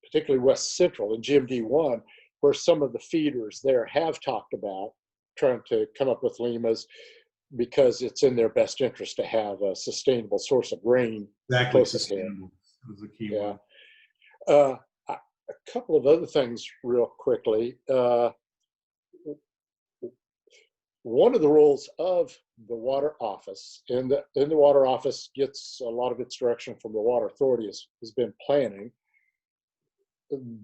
particularly West Central in GMD1, where some of the feeders there have talked about trying to come up with LEMAs, because it's in their best interest to have a sustainable source of grain. Exactly, sustainable was the key yeah. one. A couple of other things real quickly. One of the roles of the water office, and the water office gets a lot of its direction from the water authority, has been planning.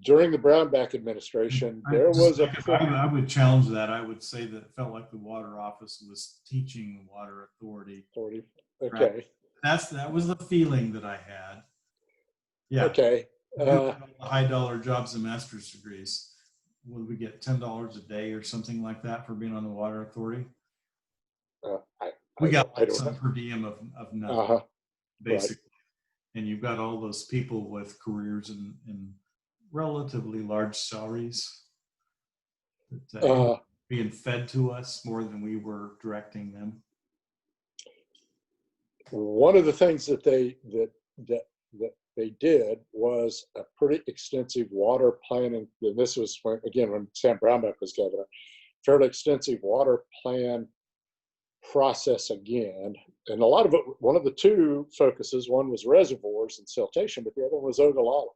During the Brownback administration, there was I would challenge that. I would say that it felt like the water office was teaching the water authority. Okay. That was the feeling that I had. Yeah. Okay. High dollar jobs and master's degrees. Would we get $10 a day or something like that for being on the water authority? We got like some per diem of nothing, basically. Right. And you've got all those people with careers in relatively large salaries that being fed to us more than we were directing them. One of the things that they did was a pretty extensive water planning, and this was when Sam Brownback was governor, fairly extensive water plan process again. And a lot of it, one of the two focuses, one was reservoirs and siltation, but the other one was Ogallala.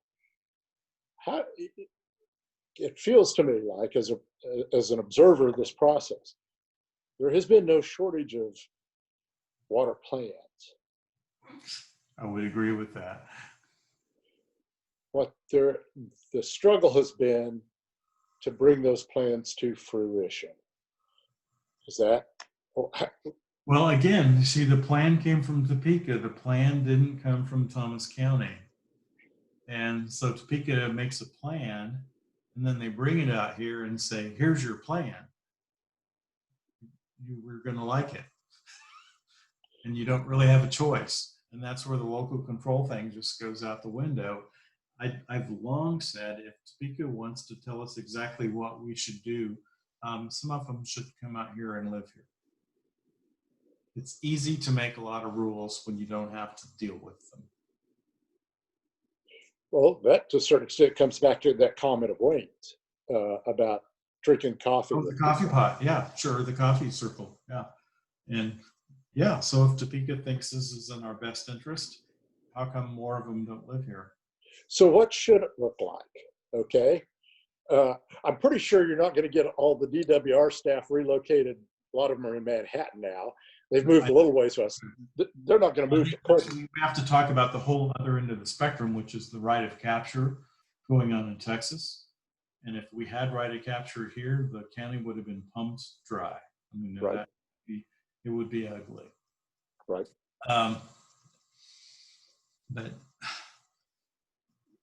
It feels to me like, as an observer of this process, there has been no shortage of water plans. I would agree with that. The struggle has been to bring those plans to fruition. Is that? Well, again, you see, the plan came from Topeka. The plan didn't come from Thomas County. And so Topeka makes a plan, and then they bring it out here and say, here's your plan. We're going to like it. And you don't really have a choice. And that's where the local control thing just goes out the window. I've long said, if Topeka wants to tell us exactly what we should do, some of them should come out here and live here. It's easy to make a lot of rules when you don't have to deal with them. Well, that to a certain extent comes back to that comment of Wayne's about drinking coffee. Oh, the coffee pot. Yeah, sure. The coffee circle. Yeah. And yeah, so if Topeka thinks this is in our best interest, how come more of them don't live here? So what should it look like? Okay. I'm pretty sure you're not going to get all the DWR staff relocated A lot of them are in Manhattan now. They've moved a little ways west. They're not going to move to Colby. We have to talk about the whole other end of the spectrum, which is the right of capture going on in Texas. And if we had right of capture here, the county would have been pumped dry. I mean, Right. It would be ugly. Right. But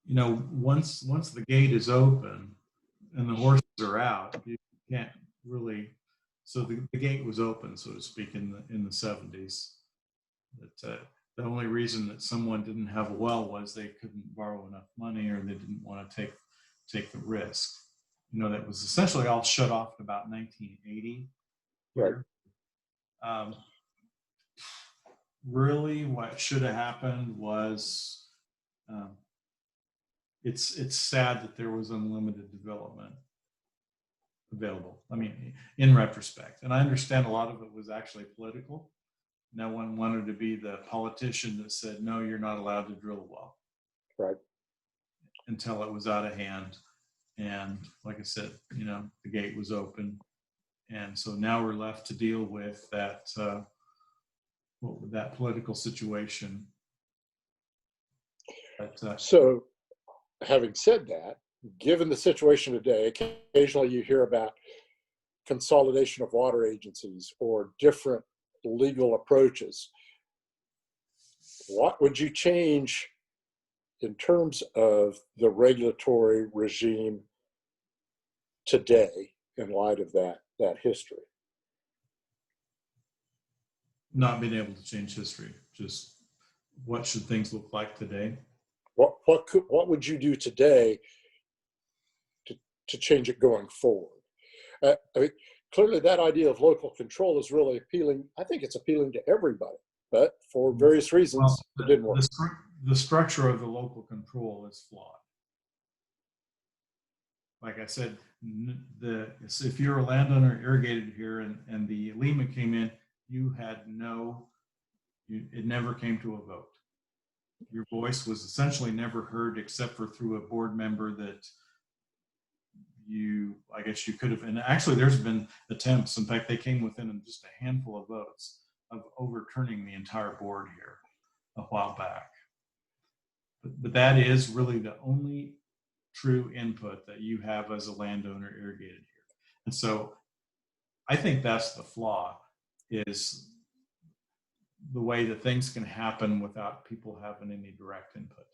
you know, once the gate is open and the horses are out, you can't really. So the gate was open, so to speak, in the 70s. But the only reason that someone didn't have a well was they couldn't borrow enough money, or they didn't want to take the risk. You know, that was essentially all shut off in about 1980. Right. Really, what should have happened was, it's sad that there was unlimited development available. I mean, in retrospect, and I understand a lot of it was actually political. No one wanted to be the politician that said, no, you're not allowed to drill a well. Right. Until it was out of hand. And like I said, you know, the gate was open. And so now we're left to deal with that, that political situation. But, so having said that, given the situation today, occasionally you hear about consolidation of water agencies or different legal approaches. What would you change in terms of the regulatory regime today in light of that history? not being able to change history, just what should things look like today? What would you do today to change it going forward? I mean, clearly that idea of local control is really appealing. I think it's appealing to everybody, but for various reasons, it didn't work. The structure of the local control is flawed. Like I said, if you're a landowner irrigated here and the Lima came in, it never came to a vote. Your voice was essentially never heard except for through a board member that I guess you could have, and actually there's been attempts, in fact, they came within just a handful of votes of overturning the entire board here a while back. But that is really the only true input that you have as a landowner irrigated here. And so I think that's the flaw, is the way that things can happen without people having any direct input.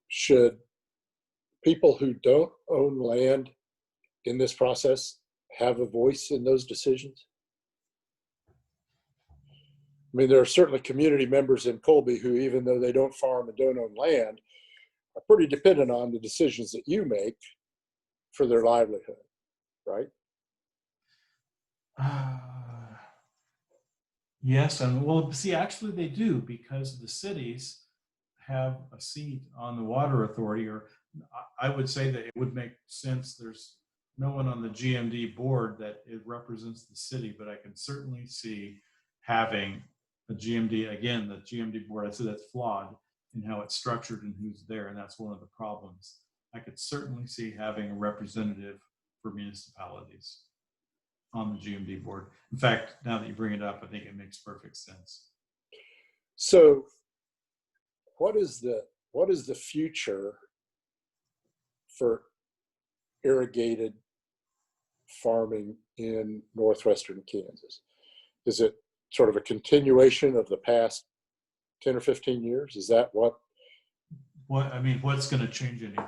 Should people who don't own land in this process have a voice in those decisions? I mean, there are certainly community members in Colby who, even though they don't farm and don't own land, are pretty dependent on the decisions that you make for their livelihood, right? Yes, and well, see, actually they do, because the cities have a seat on the water authority, or I would say that it would make sense. There's no one on the GMD board that it represents the city, but I can certainly see having a GMD, again, the GMD board, I said that's flawed in how it's structured and who's there, and that's one of the problems. I could certainly see having a representative for municipalities on the GMD board. In fact, now that you bring it up, I think it makes perfect sense. So what is the future for irrigated farming in Northwestern Kansas? Is it sort of a continuation of the past 10 or 15 years? Is that what? I mean, what's going to change anything?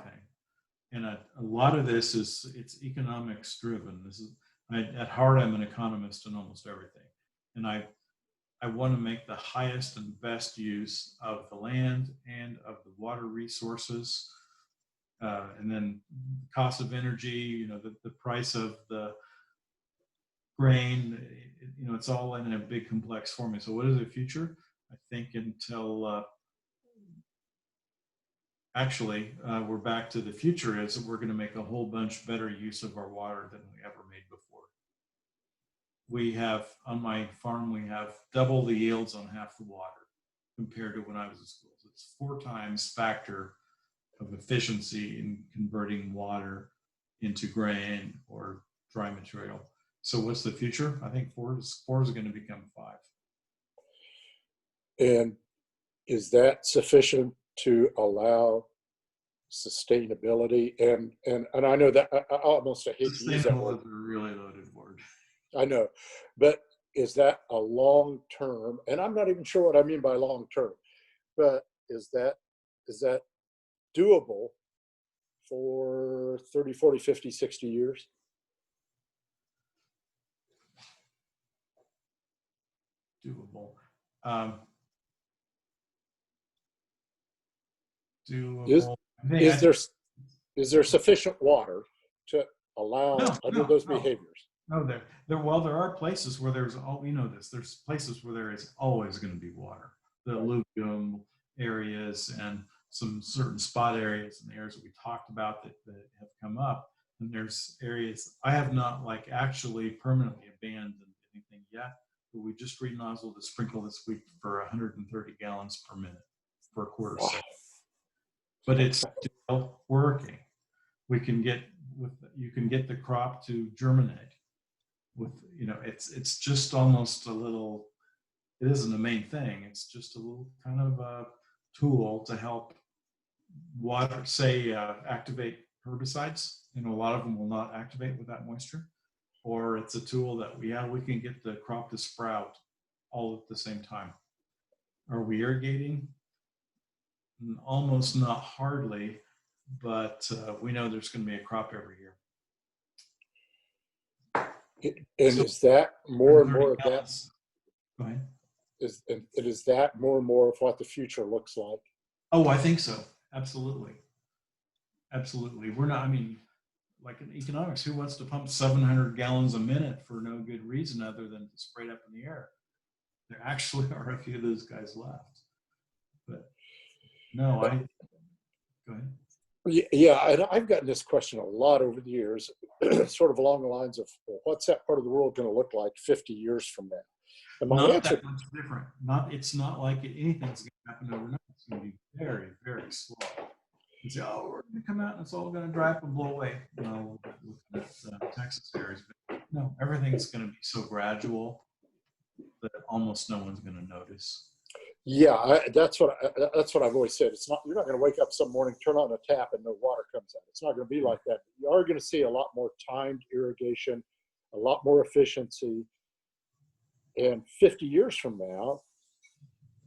And a lot of this it's economics driven. At heart, I'm an economist in almost everything. And I want to make the highest and best use of the land and of the water resources. And then cost of energy, the price of the grain, it's all in a big complex formula. So what is the future? I think until we're back to the future is that we're going to make a whole bunch better use of our water than we ever made before. We have, on my farm, we have double the yields on half the water compared to when I was in school. So it's 4 times factor of efficiency in converting water into grain or dry material. So what's the future? I think four is going to become 5. And is that sufficient to allow sustainability? And I know that I almost hate to use that Sustainable word. is a really loaded word. I know, but is that a long term? And I'm not even sure what I mean by long term, but is that doable for 30, 40, 50, 60 years? Doable. Is, Doable. is there sufficient water to allow under those No. behaviors? No, there are places where there's there's places where there is always going to be water. The alluvium areas and some certain spot areas and the areas that we talked about that have come up. And there's areas I have not actually permanently abandoned anything yet, but we just re-nozzled the sprinkle this week for 130 gallons per minute for a quarter second. But it's still working. You can get the crop to germinate with, it's just almost a little, it isn't the main thing. It's just a little kind of a tool to help water, say, activate herbicides. A lot of them will not activate with that moisture. Or it's a tool that we can get the crop to sprout all at the same time. Are we irrigating? Almost not hardly, but we know there's going to be a crop every year. And So, is that more and more of that? Go ahead. Is that more and more of what the future looks like? Oh, I think so. Absolutely. Absolutely. We're not, like in economics, who wants to pump 700 gallons a minute for no good reason other than to spray it up in the air? There actually are a few of those guys left. But no, go ahead. Yeah, and I've gotten this question a lot over the years, sort of along the lines of, well, what's that part of the world going to look like 50 years from now? And my not answer, that much different. It's not like anything's going to happen overnight. It's going to be very, very slow. You say, oh, we're going to come out and it's all going to dry up and blow away. No, looking at Texas areas, but no, everything's going to be so gradual that almost no one's going to notice. yeah, that's what I've always said. It's not, you're not going to wake up some morning, turn on a tap, and no water comes out. It's not going to be like that. You are going to see a lot more timed irrigation, a lot more efficiency. And 50 years from now,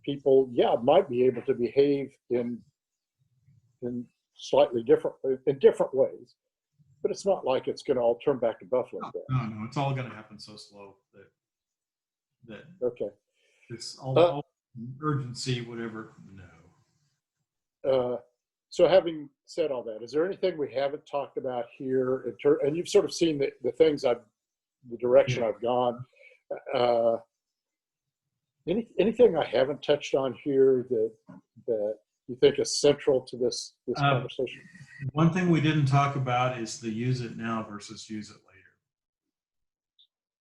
people, might be able to behave in slightly different ways. But it's not like it's going to all turn back to buffalo grass. No, it's all going to happen so slow that okay. It's all urgency, whatever. No. So having said all that, is there anything we haven't talked about here? And you've sort of seen the things the direction I've gone. Anything I haven't touched on here that you think is central to this conversation? One thing we didn't talk about is the use it now versus use it later.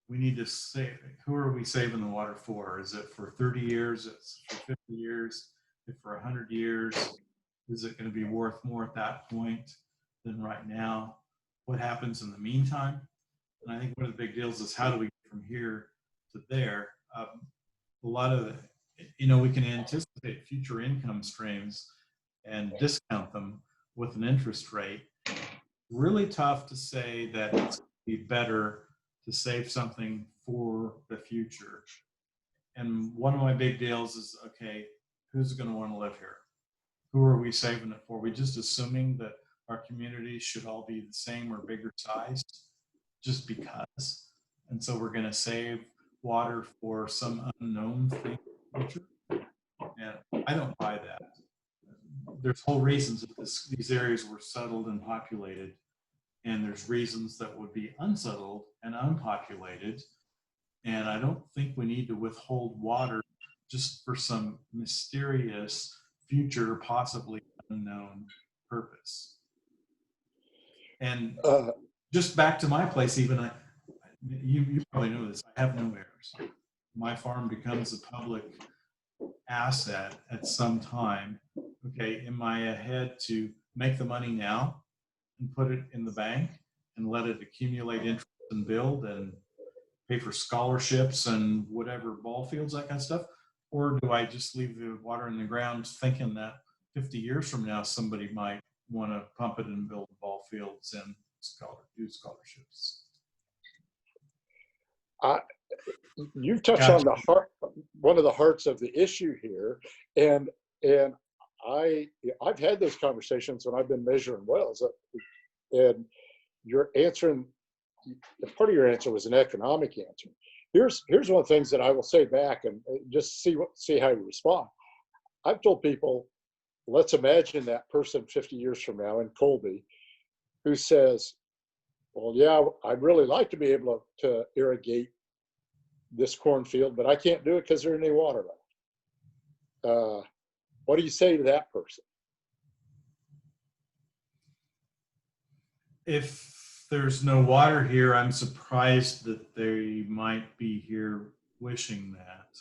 We need to say, who are we saving the water for? Is it for 30 years? Is it for 50 years? If for 100 years, is it going to be worth more at that point than right now? What happens in the meantime? And I think one of the big deals is how do we get from here to there? A lot of we can anticipate future income streams and discount them with an interest rate. Really tough to say that it's going to be better to save something for the future. And one of my big deals is, okay, who's going to want to live here? Who are we saving it for? Are we just assuming that our communities should all be the same or bigger size just because? And so we're going to save water for some unknown thing in the future? And I don't buy that. There's whole reasons that these areas were settled and populated, and there's reasons that would be unsettled and unpopulated. And I don't think we need to withhold water just for some mysterious future, possibly unknown purpose. And just back to my place, even you probably know this, I have no heirs. My farm becomes a public asset at some time. Okay, am I ahead to make the money now and put it in the bank and let it accumulate interest and build and pay for scholarships and whatever, ball fields, that kind of stuff? Or do I just leave the water in the ground thinking that 50 years from now, somebody might want to pump it and build ball fields and do scholarships? You've touched Gotcha. on the heart, one of the hearts of the issue here, and I've had those conversations when I've been measuring wells, and you're answering. Part of your answer was an economic answer. Here's one of the things that I will say back, and just see how you respond. I've told people, let's imagine that person 50 years from now in Colby who says, well, yeah, I'd really like to be able to irrigate this cornfield, but I can't do it because there's any water left. What do you say to that person? If there's no water here, I'm surprised that they might be here wishing that.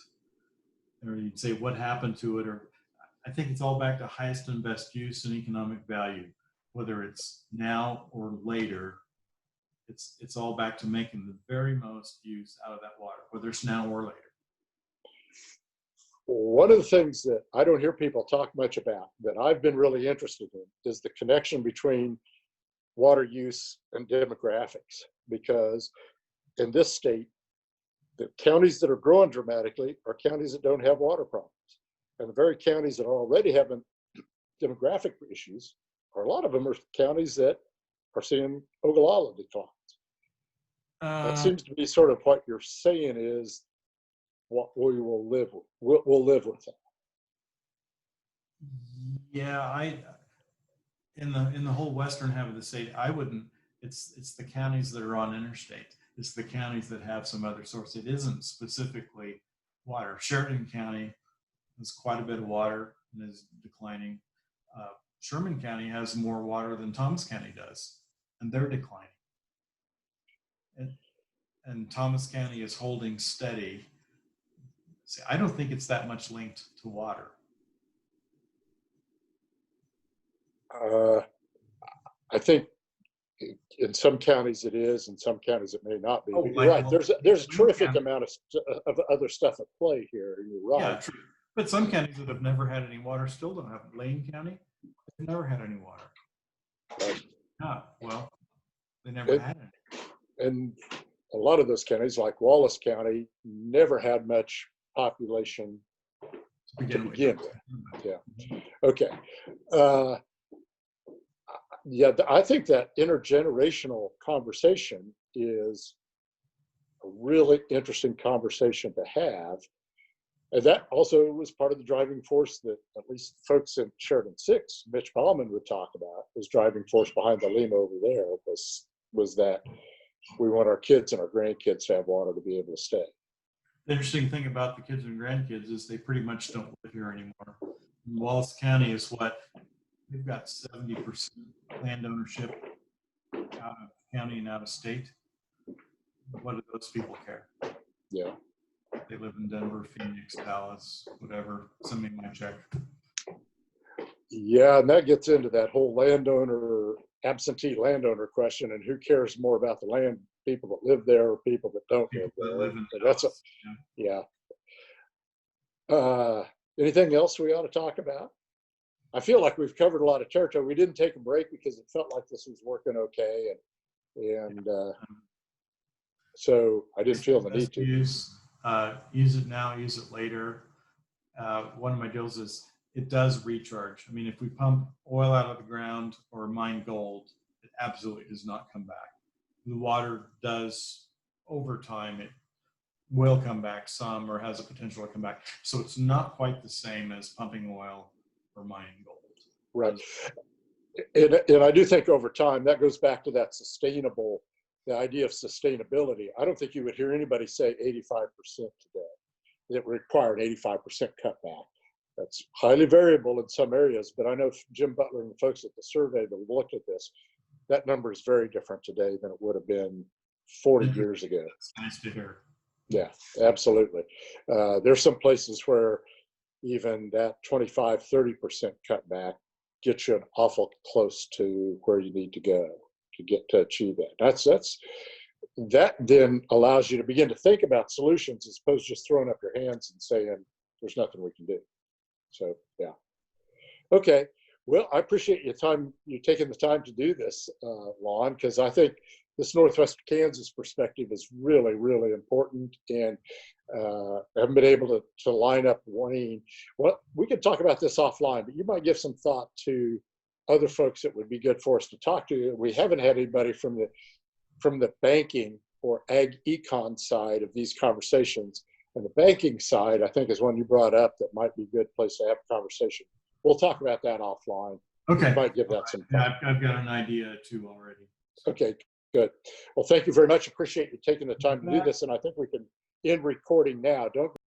Or you'd say, what happened to it? Or I think it's all back to highest and best use and economic value, whether it's now or later. It's all back to making the very most use out of that water, whether it's now or later. One of the things that I don't hear people talk much about that I've been really interested in is the connection between water use and demographics, because in this state, the counties that are growing dramatically are counties that don't have water problems. And the very counties that are already having demographic issues, or a lot of them are counties that are seeing Ogallala declines. That seems to be sort of what you're saying is what we will live with. We'll live with that. Yeah, in the whole western half of the state, I wouldn't. It's the counties that are on interstate. It's the counties that have some other source. It isn't specifically water. Sheridan County has quite a bit of water and is declining. Sherman County has more water than Thomas County does, and they're declining. And Thomas County is holding steady. See, I don't think it's that much linked to water. I think in some counties it is, in some counties it may not be. Oh, But you're right. There's a terrific amount of other stuff at play here. You're right. Yeah, true. But some counties that have never had any water still don't have. Lane County, they've never had any water. Well, they never had any. And a lot of those counties, like Wallace County, never had much population to begin with. Yeah. Okay. Yeah, I think that intergenerational conversation is a really interesting conversation to have. And that also was part of the driving force that at least folks in Sheridan 6, Mitch Bauman would talk about, was driving force behind the Lima over there was that we want our kids and our grandkids to have water to be able to stay. The interesting thing about the kids and grandkids is they pretty much don't live here anymore. Wallace County is what? They've got 70% land ownership out of county and out of state. What do those people care? Yeah. They live in Denver, Phoenix, Dallas, whatever. Send me my check. Yeah, and that gets into that whole absentee landowner question, and who cares more about the land, people that live there or people that don't live there. That's yeah. Anything else we ought to talk about? I feel like we've covered a lot of territory. We didn't take a break because it felt like this was working okay, and so I didn't feel the need to. Use it now, use it later. One of my deals is it does recharge. I mean, if we pump oil out of the ground or mine gold, it absolutely does not come back. The water does, over time, it will come back some or has a potential to come back. So it's not quite the same as pumping oil or mining gold. Right. And I do think over time, that goes back to that the idea of sustainability. I don't think you would hear anybody say 85% today. It required 85% cutback. That's highly variable in some areas, but I know Jim Butler and the folks at the survey that looked at this, that number is very different today than it would have been 40 years ago. That's nice to hear. Yeah, absolutely. There's some places where even that 25, 30% cutback gets you an awful close to where you need to go to achieve that. that then allows you to begin to think about solutions as opposed to just throwing up your hands and saying, there's nothing we can do. So, yeah. Okay. Well, I appreciate you taking the time to do this, Lon, because I think this Northwestern Kansas perspective is really, really important. And I haven't been able to line up Wayne. Well, we could talk about this offline, but you might give some thought to other folks that would be good for us to talk to. We haven't had anybody from the banking or ag econ side of these conversations. And the banking side, I think, is one you brought up that might be a good place to have a conversation. We'll talk about that offline. Okay. We might give that some thought. thought. Yeah, I've got an idea too already. Okay, good. Well, thank you very much. Appreciate you taking the time to do this. And I think we can end recording now. Don't